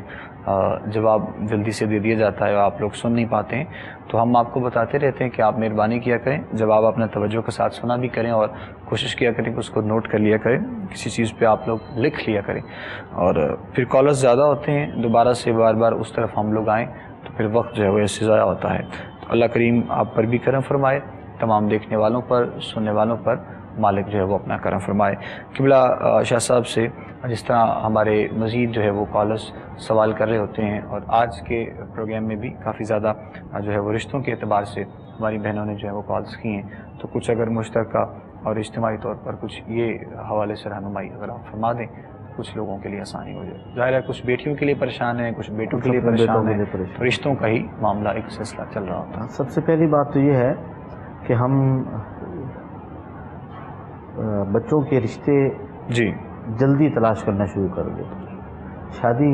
Speaker 1: جواب جلدی سے دے دیا جاتا ہے اور آپ لوگ سن نہیں پاتے ہیں، تو ہم آپ کو بتاتے رہتے ہیں کہ آپ مہربانی کیا کریں، جواب اپنے توجہ کے ساتھ سنا بھی کریں، اور کوشش کیا کریں کہ اس کو نوٹ کر لیا کریں، کسی چیز پہ آپ لوگ لکھ لیا کریں، اور پھر کالرز زیادہ ہوتے ہیں، دوبارہ سے بار بار اس طرف ہم لوگ آئیں تو پھر وقت جو ہے وہ ایسے ضائع ہوتا ہے۔ تو اللہ کریم آپ پر بھی کرم فرمائے، تمام دیکھنے والوں پر، سننے والوں پر مالک جو ہے وہ اپنا کرم فرمائے۔ قبلہ شاہ صاحب سے جس طرح ہمارے مزید جو ہے وہ کالرز سوال کر رہے ہوتے ہیں، اور آج کے پروگرام میں بھی کافی زیادہ جو ہے وہ رشتوں کے اعتبار سے ہماری بہنوں نے جو ہے وہ کالز کی ہیں، تو کچھ اگر مشترکہ اور اجتماعی طور پر کچھ یہ حوالے سے رہنمائی اگر آپ فرما دیں، کچھ لوگوں کے لیے آسانی ہو جائے۔ ظاہر ہے کچھ بیٹیوں کے لیے پریشان ہیں، کچھ بیٹوں کے لیے پریشان ہیں، تو رشتوں کا ہی معاملہ ایک سلسلہ چل رہا ہوتا ہے۔
Speaker 3: سب سے پہلی بات تو یہ ہے کہ ہم بچوں کے رشتے
Speaker 1: جی
Speaker 3: جلدی تلاش کرنا شروع کر دیں۔ شادی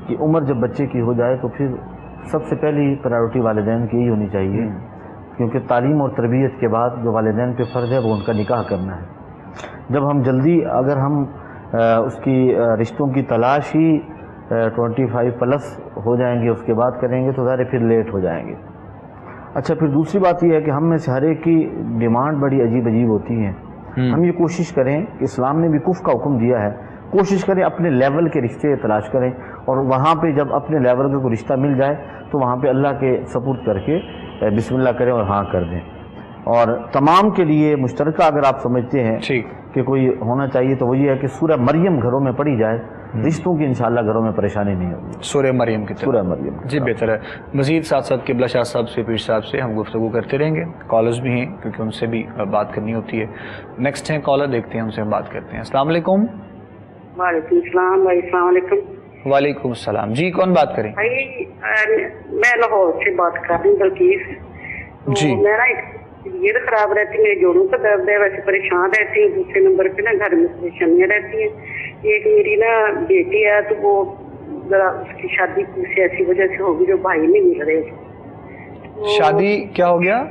Speaker 3: کی عمر جب بچے کی ہو جائے تو پھر سب سے پہلی پرائیورٹی والدین کی یہی ہونی چاہیے، کیونکہ تعلیم اور تربیت کے بعد جو والدین پہ فرض ہے وہ ان کا نکاح کرنا ہے۔ جب ہم جلدی اگر ہم اس کی رشتوں کی تلاش ہی 25+ ہو جائیں گے، اس کے بعد کریں گے، تو ظاہر پھر لیٹ ہو جائیں گے۔ اچھا، پھر دوسری بات یہ ہے کہ ہم میں سے ہر ایک کی ڈیمانڈ بڑی عجیب عجیب ہوتی ہیں۔ ہم یہ کوشش کریں کہ اسلام نے بھی کف کا حکم دیا ہے، کوشش کریں اپنے لیول کے رشتے تلاش کریں، اور وہاں پہ جب اپنے لیول کا کوئی رشتہ مل جائے تو وہاں پہ اللہ کے سپرد کر کے بسم اللہ کریں اور ہاں کر دیں۔ اور تمام کے لیے مشترکہ اگر آپ سمجھتے ہیں کہ کوئی ہونا چاہیے تو وہ یہ ہے کہ سورہ مریم گھروں میں پڑھی جائے، رشتوں کی انشاءاللہ گھروں میں پریشانی نہیں ہوگی۔
Speaker 1: سورہ مریم کی طرف،
Speaker 3: سورہ مریم
Speaker 1: جی بہتر ہے۔ مزید ساتھ ساتھ قبلہ شاہ صاحب سے، پیر صاحب سے ہم گفتگو کرتے رہیں گے، کالرز بھی ہیں کیونکہ ان سے بھی بات کرنی ہوتی ہے۔ نیکسٹ ہیں کالر، دیکھتے ہیں ان سے ہم بات کرتے ہیں۔ السلام علیکم۔
Speaker 12: وعلیکم السلام بھائی، السلام علیکم۔
Speaker 1: وعلیکم السلام جی، کون بات کریں؟
Speaker 12: بھائی میں لاہور سے بات کر رہی ہوں بلقیس جی۔ میرا ایک طبیعت خراب رہتی ہے، میرے جوڑوں کا درد ہے، ویسے پریشان رہتی ہوں۔ دوسرے نمبر پہ نا گھر میں پریشانیاں رہتی ہیں۔ ایک میری نا بیٹی ہے تو وہ ذرا اس کی شادی کسی ایسی وجہ سے ہوگی جو بھائی نہیں مل رہے۔
Speaker 1: شادی کیا ہو گیا؟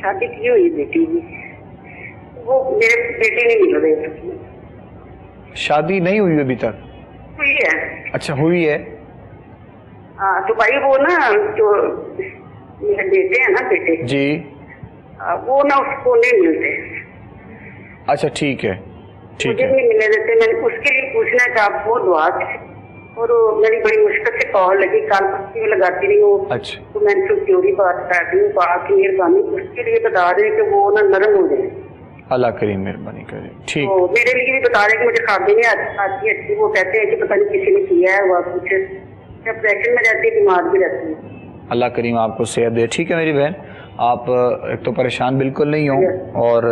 Speaker 12: شادی کی ہوئی بیٹی جی، وہ میرے بیٹے نہیں مل رہے۔
Speaker 1: شادی نہیں ہوئی ابھی تک؟
Speaker 12: ہوئی ہے۔
Speaker 1: اچھا ہوئی ہے۔
Speaker 12: ہاں تو بھائی وہ نا جو میرے بیٹے ہیں نا بیٹے
Speaker 1: جی،
Speaker 12: وہ نا اس کو نہیں ملتے۔
Speaker 1: اچھا ٹھیک ہے،
Speaker 12: مجھے نہیں ملنے دیتے۔ میں نے اس کے لیے پوچھنا کہ آپ وہ دعا کی، اور میری بڑی مشکل سے کال لگی، کال پکی لگاتی رہی ہوں۔
Speaker 1: اچھا
Speaker 12: تو میں نے تھوڑی بات کر رہی ہوں، آپ کی مہربانی اس کے لیے بتا دیں کہ وہ نا نرم ہو جائے۔
Speaker 1: اللہ کریم مہربانی کرے۔ ٹھیک،
Speaker 12: میرے لیے بھی بتا رہے کہ مجھے کھانے نہیں آتی اچھی، وہ کہتے ہیں کہ پتہ نہیں کسی نے کیا ہے، وہ کچھ ڈپریشن میں رہتی ہے، بیمار بھی رہتی ہے۔
Speaker 1: اللہ کریم آپ کو صحت دے۔ ٹھیک ہے میری بہن، آپ ایک تو پریشان بالکل نہیں ہوں، اور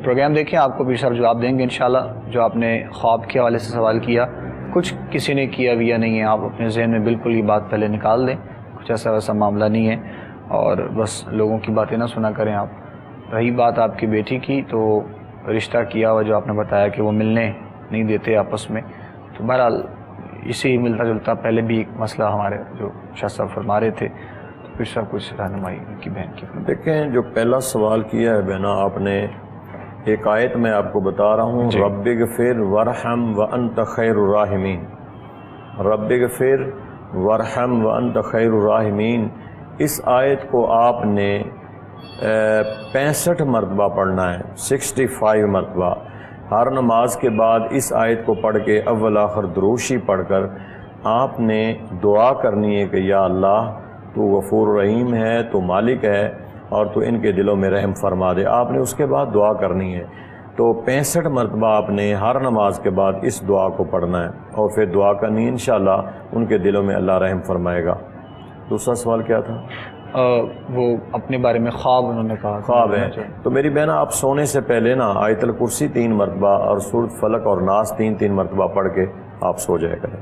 Speaker 1: پروگرام دیکھیں، آپ کو پیر صاحب جواب دیں گے انشاءاللہ۔ جو آپ نے خواب کے حوالے سے سوال کیا، کچھ کسی نے کیا بھی یا نہیں ہے، آپ اپنے ذہن میں بالکل یہ بات پہلے نکال دیں، کچھ ایسا ویسا معاملہ نہیں ہے، اور بس لوگوں کی باتیں نہ سنا کریں آپ۔ رہی بات آپ کی بیٹی کی، تو رشتہ کیا ہوا جو آپ نے بتایا کہ وہ ملنے نہیں دیتے آپس میں، تو بہرحال اسی ہی ملتا جلتا پہلے بھی ایک مسئلہ ہمارے جو شاہ صاحب فرما رہے تھے، تو پھر صاحب کچھ رہنمائی ان کی بہن کی۔
Speaker 5: دیکھیں جو پہلا سوال کیا ہے بہنا آپ نے، ایک آیت میں آپ کو بتا رہا ہوں، رب اغفر ورحم وانت خیر الراحمین، رب اغفر ورحم وانت خیر الراحمین۔ اس آیت کو آپ نے 65 مرتبہ پڑھنا ہے، 65 مرتبہ۔ ہر نماز کے بعد اس آیت کو پڑھ کے اول آخر دروشی پڑھ کر آپ نے دعا کرنی ہے کہ یا اللہ تو غفور رحیم ہے، تو مالک ہے، اور تو ان کے دلوں میں رحم فرما دے۔ آپ نے اس کے بعد دعا کرنی ہے، تو 65 مرتبہ آپ نے ہر نماز کے بعد اس دعا کو پڑھنا ہے، اور پھر دعا کرنی ہے، انشاءاللہ ان کے دلوں میں اللہ رحم فرمائے گا۔ دوسرا سوال کیا تھا؟
Speaker 1: وہ اپنے بارے میں خواب انہوں نے کہا،
Speaker 5: خواب ہے تو میری بہن آپ سونے سے پہلے نا آیت الکرسی 3 مرتبہ اور سورۃ فلق اور ناس 3 مرتبہ پڑھ کے آپ سو جائے کریں۔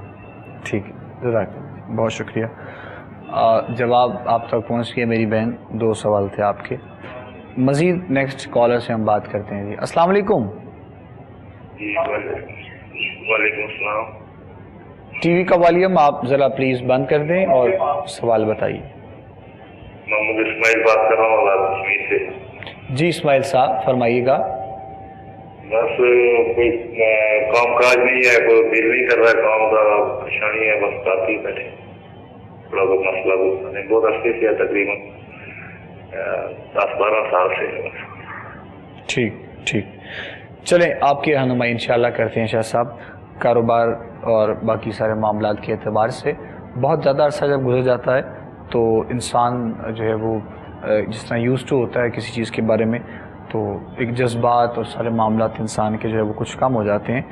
Speaker 1: ٹھیک ہے، جزاک اللہ، بہت شکریہ۔ جواب آپ تک پہنچ گیا میری بہن، 2 سوال تھے آپ کے۔ مزید نیکسٹ کالر سے ہم بات کرتے ہیں۔ جی السلام علیکم۔
Speaker 13: جی وعلیکم السلام۔
Speaker 1: ٹی وی کا والیوم آپ ذرا پلیز بند کر دیں اور سوال بتائیے۔
Speaker 13: محمد اسماعیل بات کر رہا ہوں کشمیر سے۔
Speaker 1: جی اسماعیل صاحب فرمائیے گا۔
Speaker 13: بس کوئی کام کاج نہیں ہے، کوئی دل نہیں کر رہا ہے کام کا، پریشانی ہے، بس کافی بیٹھے، تھوڑا بہت مسئلہ بہت عرصے سے ہے، تقریباً 10-12 سال سے ہے۔
Speaker 1: ٹھیک ٹھیک، چلیں آپ کی رہنمائی انشاءاللہ کرتے ہیں شاہ صاحب۔ کاروبار اور باقی سارے معاملات کے اعتبار سے بہت زیادہ عرصہ جب گزر جاتا ہے تو انسان جو ہے وہ جس طرح یوز ٹو ہوتا ہے کسی چیز کے بارے میں، تو ایک جذبات اور سارے معاملات انسان کے جو ہے وہ کچھ کم ہو جاتے ہیں۔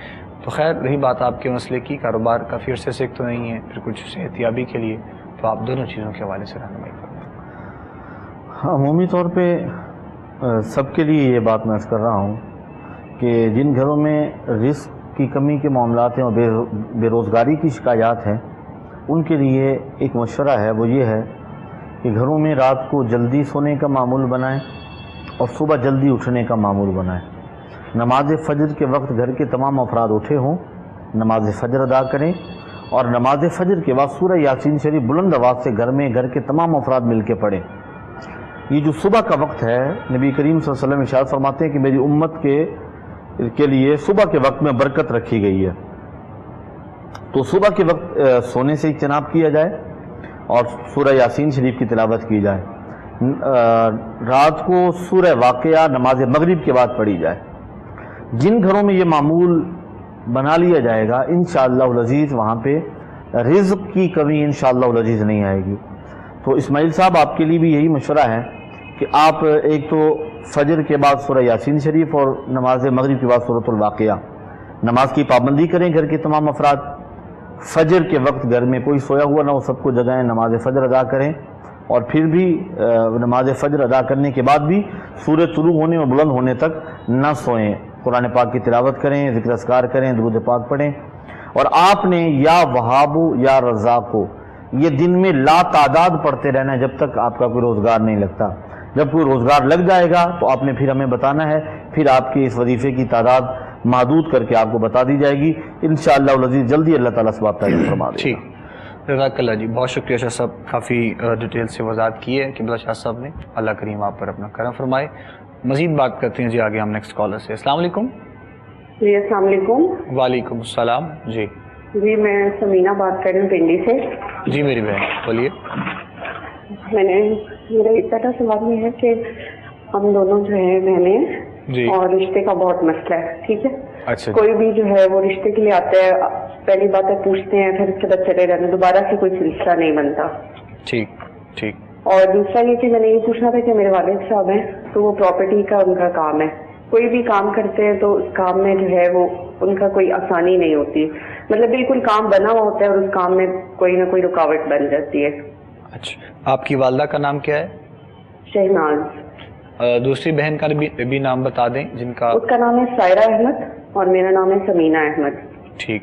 Speaker 1: تو خیر رہی بات آپ کے مسئلے کی، کاروبار کافی عرصے سے ایک تو نہیں ہے، پھر کچھ صحتیابی کے لیے، تو آپ دونوں چیزوں کے حوالے سے رہنمائی کریں۔
Speaker 3: عمومی طور پہ سب کے لیے یہ بات میں عرض کر رہا ہوں کہ جن گھروں میں رزق کی کمی کے معاملات ہیں اور بے روزگاری کی شکایات ہیں، ان کے لیے ایک مشورہ ہے، وہ یہ ہے کہ گھروں میں رات کو جلدی سونے کا معمول بنائیں اور صبح جلدی اٹھنے کا معمول بنائیں۔ نماز فجر کے وقت گھر کے تمام افراد اٹھے ہوں، نماز فجر ادا کریں، اور نماز فجر کے بعد سورہ یاسین شریف بلند آواز سے گھر کے تمام افراد مل کے پڑھیں۔ یہ جو صبح کا وقت ہے، نبی کریم صلی اللہ علیہ وسلم ارشاد فرماتے ہیں کہ میری امت کے لیے صبح کے وقت میں برکت رکھی گئی ہے، تو صبح کے وقت سونے سے اجتناب کیا جائے اور سورہ یاسین شریف کی تلاوت کی جائے۔ رات کو سورہ واقعہ نماز مغرب کے بعد پڑھی جائے۔ جن گھروں میں یہ معمول بنا لیا جائے گا انشاءاللہ العزیز وہاں پہ رزق کی کمی انشاءاللہ العزیز نہیں آئے گی۔ تو اسماعیل صاحب آپ کے لیے بھی یہی مشورہ ہے کہ آپ ایک تو فجر کے بعد سورہ یاسین شریف اور نماز مغرب کے بعد سورۃ الواقعہ نماز کی پابندی کریں گھر کے تمام افراد. فجر کے وقت گھر میں کوئی سویا ہوا نہ ہو، سب کو جگائیں، نماز فجر ادا کریں، اور پھر بھی نماز فجر ادا کرنے کے بعد بھی سورج طلوع ہونے اور بلند ہونے تک نہ سوئیں. قرآن پاک کی تلاوت کریں، ذکر اذکار کریں، درود پاک پڑھیں. اور آپ نے یا وہاب یا رزاق کو یہ دن میں لا تعداد پڑھتے رہنا ہے جب تک آپ کا کوئی روزگار نہیں لگتا. جب کوئی روزگار لگ جائے گا تو آپ نے پھر ہمیں بتانا ہے، پھر آپ کے اس وظیفے کی تعداد محدود کر کے آپ کو بتا دی جائے گی. انشاءاللہ العزیز جلدی اللہ تعالیٰ ثواب عطا فرما دے گا.
Speaker 1: جزاک اللہ جی، بہت شکریہ شاہ صاحب، کافی ڈیٹیل سے وضاحت کی ہے قبلہ شاہ صاحب نے. اللہ کریم آپ پر اپنا کرم فرمائے. مزید بات کرتے ہیں جی آگے ہم نیکسٹ کالر سے. السلام علیکم.
Speaker 14: جی السلام علیکم.
Speaker 1: وعلیکم السلام.
Speaker 14: جی میں سمینہ بات کر رہی ہوں پنڈی سے.
Speaker 1: جی میری بہن بولیے.
Speaker 14: میرا ایک پہلا سوال یہ ہے کہ ہم دونوں جو ہے بہنیں اور رشتے کا بہت مسئلہ ہے، ٹھیک ہے.
Speaker 1: اچھا.
Speaker 14: کوئی بھی جو ہے وہ رشتے کے لیے آتا ہے، پہلی بات ہے پوچھتے ہیں، پھر اس کے بعد چلے جاتے، دوبارہ سے کوئی سلسلہ نہیں بنتا.
Speaker 1: ٹھیک.
Speaker 14: اور دوسرا یہ کہ میں نے یہ پوچھنا تھا کہ میرے والد صاحب ہیں تو وہ پراپرٹی کا ان کا کام ہے، کوئی بھی کام کرتے ہیں تو اس کام میں جو ہے وہ ان کا کوئی آسانی نہیں ہوتی، مطلب بالکل کام بنا ہوا ہوتا ہے اور اس کام میں کوئی نہ کوئی رکاوٹ بن جاتی ہے.
Speaker 1: اچھا، آپ کی والدہ کا نام کیا ہے؟
Speaker 14: شہناز.
Speaker 1: دوسری بہن کا بھی نام بتا دیں جن کا.
Speaker 14: اس کا نام ہے سائرہ احمد اور میرا نام ہے سمینہ احمد.
Speaker 1: ٹھیک.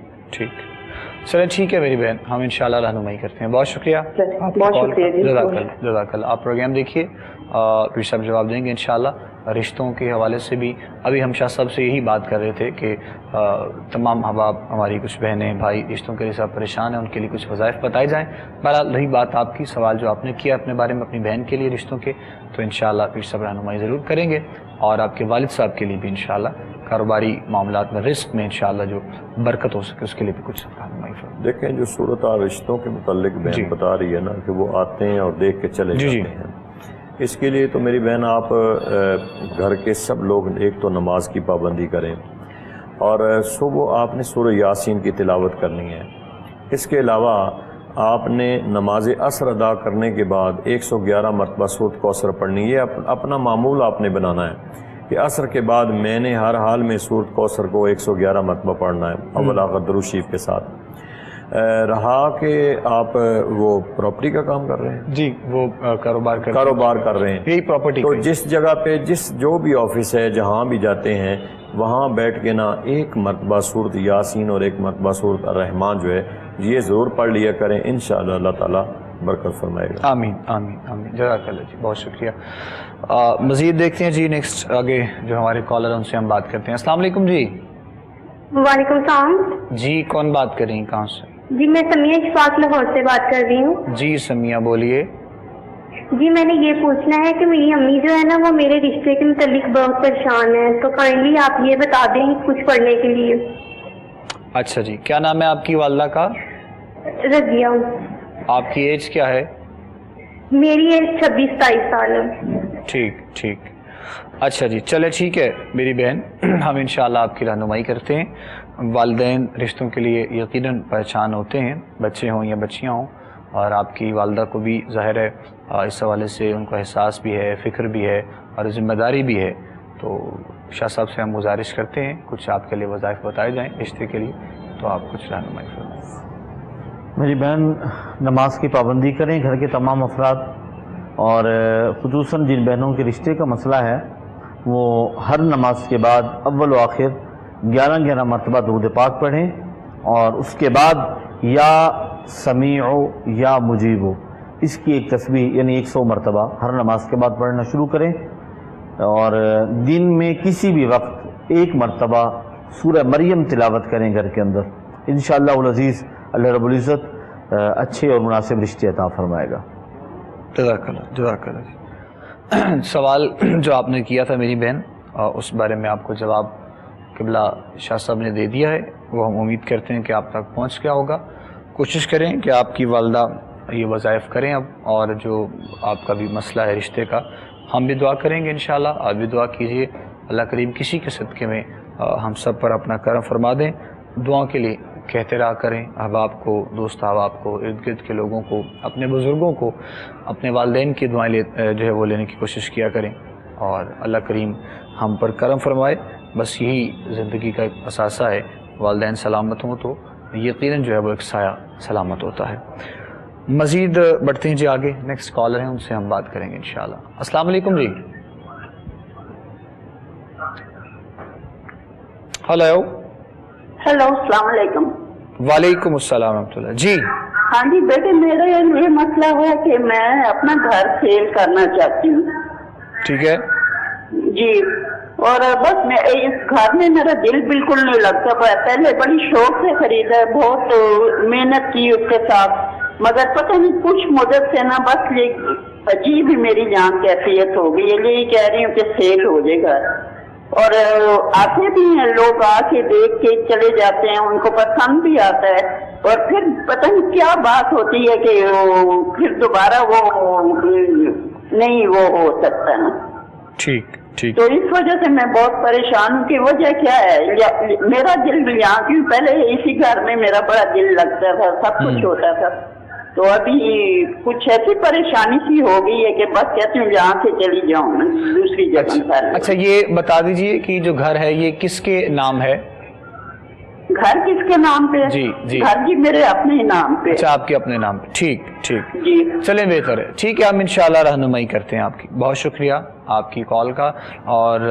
Speaker 1: چلیں ٹھیک ہے میری بہن، ہم انشاءاللہ رہنمائی کرتے ہیں. بہت شکریہ.
Speaker 14: بہت شکریہ جی.
Speaker 1: جزاک اللہ. آپ پروگرام دیکھیے، پھر صاحب جواب دیں گے انشاءاللہ. رشتوں کے حوالے سے بھی ابھی ہم شاہ صاحب سے یہی بات کر رہے تھے کہ تمام احباب ہماری کچھ بہنیں بھائی رشتوں کے لیے سب پریشان ہیں، ان کے لیے کچھ وظائف بتائے جائیں. بہرحال رہی بات آپ کی سوال جو آپ نے کیا اپنے بارے میں اپنی بہن کے لیے رشتوں کے، تو انشاءاللہ پھر سب رہنمائی ضرور کریں گے. اور آپ کے والد صاحب کے لیے بھی انشاءاللہ کاروباری معاملات میں رزق میں انشاءاللہ جو برکت ہو سکے اس کے لیے بھی کچھ رہنمائی فرمائیں.
Speaker 5: دیکھیں جو صورت رشتوں کے متعلق بہن بتا رہی ہے نا کہ وہ آتے ہیں اور دیکھ کے چلے جاتے ہیں، اس کے لیے تو میری بہن آپ گھر کے سب لوگ ایک تو نماز کی پابندی کریں، اور صبح آپ نے سورہ یاسین کی تلاوت کرنی ہے. اس کے علاوہ آپ نے نماز عصر ادا کرنے کے بعد 111 مرتبہ سورۃ کوثر پڑھنی. یہ اپنا معمول آپ نے بنانا ہے کہ عصر کے بعد میں نے ہر حال میں سورۃ کوثر کو 111 مرتبہ پڑھنا ہے اول آخر درود شریف کے ساتھ. رہا کہ آپ وہ پراپرٹی کا کام کر رہے ہیں.
Speaker 1: جی وہ کاروبار
Speaker 5: کر رہے ہیں،
Speaker 1: یہی پراپرٹی. تو
Speaker 5: جس جگہ پہ جو بھی آفس ہے جہاں بھی جاتے ہیں وہاں بیٹھ کے نا ایک مرتبہ سورۃ یاسین اور ایک مرتبہ سورۃ الرحمن جو ہے یہ ضرور پڑھ لیا کریں. انشاءاللہ اللہ تعالیٰ برکت فرمائے گا.
Speaker 1: آمین آمین آمین. جزاک اللہ جی، بہت شکریہ. مزید دیکھتے ہیں جی نیکسٹ آگے جو ہمارے کالر ہیں ان سے ہم بات کرتے ہیں. السلام علیکم جی.
Speaker 11: وعلیکم السلام.
Speaker 1: جی کون بات کر رہی ہیں، کہاں سے؟
Speaker 11: جی میں سمیہ اشفاق لاہور سے بات کر رہی ہوں.
Speaker 1: جی سمیہ بولیے.
Speaker 11: جی میں نے یہ پوچھنا ہے کہ میری امی جو ہے نا وہ میرے رشتے کے متعلق بہت پریشان ہیں، تو کائنڈلی آپ یہ بتا دیں کچھ پڑھنے کے لیے.
Speaker 1: اچھا جی، کیا نام ہے آپ کی والدہ کا؟
Speaker 11: رضیہ.
Speaker 1: آپ کی ایج کیا ہے؟
Speaker 11: میری ایج 26-27 سال ہے.
Speaker 1: ٹھیک. اچھا جی، چلے ٹھیک ہے میری بہن، ہم انشاءاللہ آپ کی رہنمائی کرتے ہیں. والدین رشتوں کے لیے یقیناً پہچان ہوتے ہیں، بچے ہوں یا بچیاں ہوں، اور آپ کی والدہ کو بھی ظاہر ہے اس حوالے سے ان کو احساس بھی ہے، فکر بھی ہے اور ذمہ داری بھی ہے. تو شاہ صاحب سے ہم گزارش کرتے ہیں کچھ آپ کے لیے وظائف بتائے جائیں رشتے کے لیے، تو آپ کچھ رہنمائی فرمائیں.
Speaker 3: میری بہن نماز کی پابندی کریں گھر کے تمام افراد، اور خصوصاً جن بہنوں کے رشتے کا مسئلہ ہے وہ ہر نماز کے بعد اول و آخر 11 مرتبہ درود پاک پڑھیں، اور اس کے بعد یا سمیع یا مجیب اس کی ایک تسبیح یعنی 100 مرتبہ ہر نماز کے بعد پڑھنا شروع کریں. اور دن میں کسی بھی وقت 1 مرتبہ سورہ مریم تلاوت کریں گھر کے اندر. انشاءاللہ العزیز اللہ رب العزت اچھے اور مناسب رشتے عطا فرمائے گا.
Speaker 1: جزاک اللہ. سوال جو آپ نے کیا تھا میری بہن، اس بارے میں آپ کو جواب قبلہ شاہ صاحب نے دے دیا ہے، وہ ہم امید کرتے ہیں کہ آپ تک پہنچ گیا ہوگا. کوشش کریں کہ آپ کی والدہ یہ وظائف کریں اب، اور جو آپ کا بھی مسئلہ ہے رشتے کا ہم بھی دعا کریں گے انشاءاللہ. آپ بھی دعا کیجئے، اللہ کریم کسی کے صدقے میں ہم سب پر اپنا کرم فرما دیں. دعا کے لیے کہتے رہا کریں احباب کو، دوست احباب کو، ارد گرد کے لوگوں کو، اپنے بزرگوں کو، اپنے والدین کی دعائیں جو ہے وہ لینے کی کوشش کیا کریں، اور اللہ کریم ہم پر کرم فرمائے۔ بس یہی زندگی کا ایک اثاثہ ہے، والدین سلامت ہوں تو یقیناً جو ہے وہ ایک سایہ سلامت ہوتا ہے۔ مزید بڑھتے ہیں جی آگے، نیکسٹ کالر ہیں، ان سے ہم بات کریں گے انشاءاللہ۔ السلام علیکم جی۔ ہلو
Speaker 15: ہیلو، السلام علیکم۔
Speaker 1: وعلیکم السلام ورحمۃ اللہ جی۔
Speaker 15: ہاں جی بیٹے، میرا یہ مسئلہ ہے کہ میں اپنا گھر سیل کرنا چاہتی ہوں۔
Speaker 1: ٹھیک ہے
Speaker 15: جی، اور بس میں اس گھر میں میرا دل بالکل نہیں لگتا۔ پہلے بڑی شوق سے خریدا ہے، بہت محنت کی اس کے ساتھ، مگر پتہ نہیں کچھ مدت سے نا بس یہ عجیب ہی میری جان کیفیت ہو گئی ہے۔ یہی کہہ رہی ہوں کہ سیل ہو جائے گا، اور آتے بھی ہیں لوگ، آ کے دیکھ کے چلے جاتے ہیں، ان کو پسند بھی آتا ہے، اور پھر پتہ نہیں کیا بات ہوتی ہے کہ پھر دوبارہ وہ نہیں وہ ہو سکتا ہے۔
Speaker 1: ٹھیک ٹھیک۔
Speaker 15: تو اس وجہ سے میں بہت پریشان ہوں کہ وجہ کیا ہے۔ میرا دل یہاں کی پہلے اسی گھر میں میرا بڑا دل لگتا تھا، سب کچھ ہوتا تھا، تو ابھی کچھ ایسی پریشانی سی ہو گئی ہے کہ بس کہتی ہوں یہاں سے چلی جاؤں میں دوسری جگہ۔
Speaker 1: اچھا یہ بتا دیجئے کہ جو گھر ہے یہ کس کے نام ہے؟
Speaker 15: گھر کس کے نام پہ؟
Speaker 1: جی جی،
Speaker 15: گھر جی میرے اپنے نام پہ۔
Speaker 1: اچھا آپ کے اپنے نام پہ، ٹھیک ٹھیک
Speaker 15: جی،
Speaker 1: چلیں بہتر ہے، ٹھیک ہے، ہم انشاءاللہ رہنمائی کرتے ہیں آپ کی۔ بہت شکریہ آپ کی کال کا۔ اور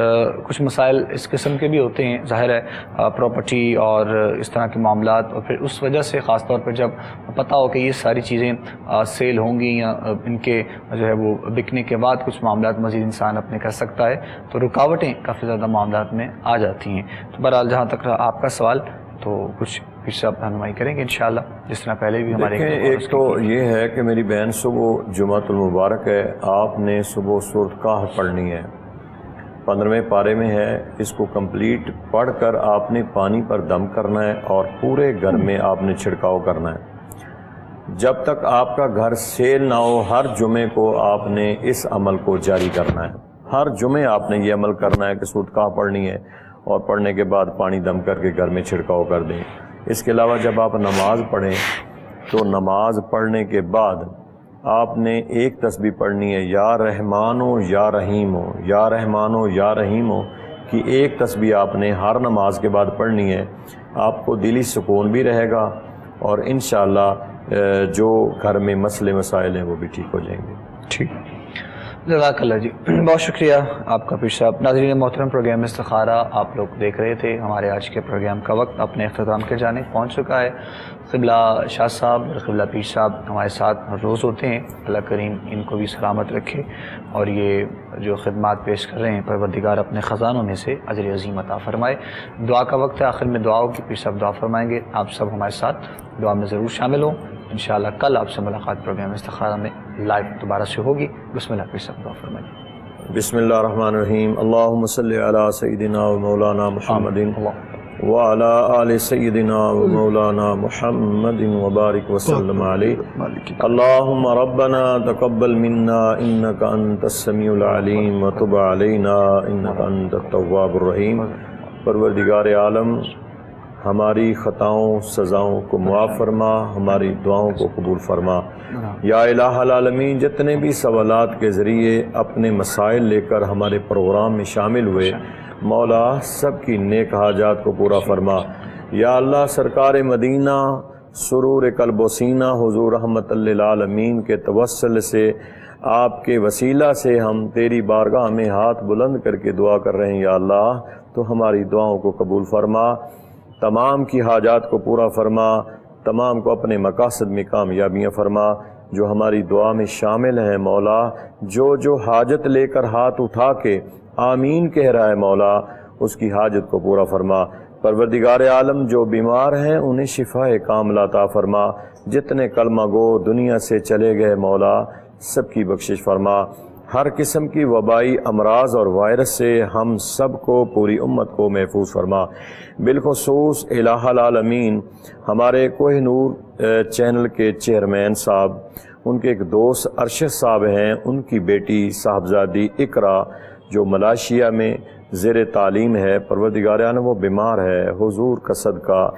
Speaker 1: کچھ مسائل اس قسم کے بھی ہوتے ہیں، ظاہر ہے پراپرٹی اور اس طرح کے معاملات، اور پھر اس وجہ سے خاص طور پر جب پتہ ہو کہ یہ ساری چیزیں سیل ہوں گی یا ان کے جو ہے وہ بکنے کے بعد کچھ معاملات مزید انسان اپنے کر سکتا ہے، تو رکاوٹیں کافی زیادہ معاملات میں آ جاتی ہیں۔ تو بہرحال جہاں تک رہا آپ کا سوال، تو کچھ پھر سے آپ رہنمائی کریں گے انشاءاللہ، جس طرح پہلے بھی ہمارے
Speaker 5: ایک تو یہ ہے کہ میری بہن صبح جمعۃ المبارک ہے، آپ نے صبح سورۃ کہف پڑھنی ہے، 15ویں پارے میں ہے، اس کو کمپلیٹ پڑھ کر آپ نے پانی پر دم کرنا ہے اور پورے گھر میں آپ نے چھڑکاؤ کرنا ہے۔ جب تک آپ کا گھر سیل نہ ہو، ہر جمعے کو آپ نے اس عمل کو جاری کرنا ہے، ہر جمعے آپ نے یہ عمل کرنا ہے کہ سورۃ کہف پڑھنی ہے، اور پڑھنے کے بعد پانی دم کر کے گھر میں چھڑکاؤ کر دیں۔ اس کے علاوہ جب آپ نماز پڑھیں تو نماز پڑھنے کے بعد آپ نے ایک تسبیح پڑھنی ہے، یا رحمان ہو یا رحیم ہو، یا رحمان ہو یا رحیم ہو کی ایک تسبیح آپ نے ہر نماز کے بعد پڑھنی ہے۔ آپ کو دلی سکون بھی رہے گا، اور انشاءاللہ جو گھر میں مسئلے مسائل ہیں وہ بھی ٹھیک ہو جائیں گے۔
Speaker 1: ٹھیک، جزاک اللہ جی، بہت شکریہ آپ کا پیر صاحب۔ ناظرین محترم، پروگرام استخارہ آپ لوگ دیکھ رہے تھے، ہمارے آج کے پروگرام کا وقت اپنے اختتام کے جانب پہنچ چکا ہے۔ قبلہ شاہ صاحب اور قبلہ پیر صاحب ہمارے ساتھ ہر روز ہوتے ہیں، اللہ کریم ان کو بھی سلامت رکھے، اور یہ جو خدمات پیش کر رہے ہیں پروردگار اپنے خزانوں میں سے اجر عظیم عطا فرمائے۔ دعا کا وقت ہے، آخر میں دعا ہوگی، پیر صاحب دعا فرمائیں گے، آپ سب ہمارے ساتھ دعا میں ضرور شامل ہوں۔ انشاءاللہ کل آپ سے ملاقات پروگرام استخارہ میں لائیو دوبارہ سے ہوگی۔ بسم اللہ، پیر صاحب دعا فرمائیں۔
Speaker 5: بسم اللہ الرحمن الرحیم، اللہم صلی علی سیدنا و مولانا محمد وعلی آل سیدنا و مولانا محمد وبارک وسلم علیہ۔ اللہم ربنا تقبل منا انک انت السمیع العلیم وتب علینا انک انت التواب الرحیم۔ پروردگار عالم، ہماری خطاؤں سزاؤں کو معاف فرما، ہماری دعاؤں کو قبول فرما۔ یا الہ العالمین، جتنے بھی سوالات کے ذریعے اپنے مسائل لے کر ہمارے پروگرام میں شامل ہوئے، مولا سب کی نیک حاجات کو پورا فرما۔ یا اللہ، سرکار مدینہ سرور قلب و سینہ حضور رحمت للعالمین کے توسل سے، آپ کے وسیلہ سے ہم تیری بارگاہ میں ہاتھ بلند کر کے دعا کر رہے ہیں۔ یا اللہ، تو ہماری دعاؤں کو قبول فرما، تمام کی حاجات کو پورا فرما، تمام کو اپنے مقاصد میں کامیابیاں فرما۔ جو ہماری دعا میں شامل ہیں مولا، جو حاجت لے کر ہاتھ اٹھا کے آمین کہہ رہا ہے مولا، اس کی حاجت کو پورا فرما۔ پروردگار عالم، جو بیمار ہیں انہیں شفا کاملہ عطا فرما۔ جتنے کلمہ گو دنیا سے چلے گئے مولا، سب کی بخشش فرما۔ ہر قسم کی وبائی امراض اور وائرس سے ہم سب کو، پوری امت کو محفوظ فرما۔ بالخصوص الہ العالمین ہمارے کوہ نور چینل کے چیئرمین صاحب، ان کے ایک دوست ارشد صاحب ہیں، ان کی بیٹی صاحبزادی اقرا جو ملائیشیا میں زیر تعلیم ہے، پروردگار عالم وہ بیمار ہے، حضور کا صدقہ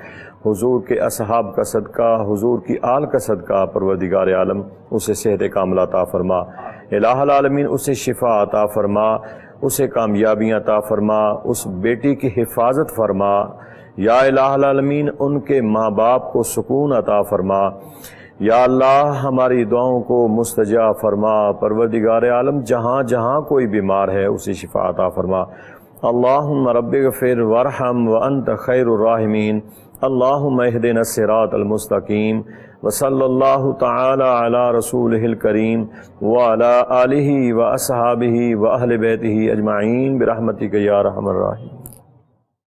Speaker 5: حضور کے اصحاب کا صدقہ، حضور کی آل کا صدقہ پروردگار عالم اسے صحت کاملہ عطا فرما۔ الہ العالمین اسے شفا عطا فرما، اسے کامیابیاں عطا فرما، اس بیٹی کی حفاظت فرما۔ یا الہ العالمین ان کے ماں باپ کو سکون عطا فرما۔ یا اللہ ہماری دعاؤں کو مستجاب فرما۔ پروردگار عالم جہاں جہاں کوئی بیمار ہے اسے شفا عطا فرما۔ اللہم رب اغفر وارحم وانت خیر الراحمین۔ اللہم اہدنا الصراط المستقیم۔ وصلی اللہ تعالی علی رسولہ الکریم وعلی آلہ واصحابہ واہل بیتہ اجمعین برحمتک یا ارحم الراحمین۔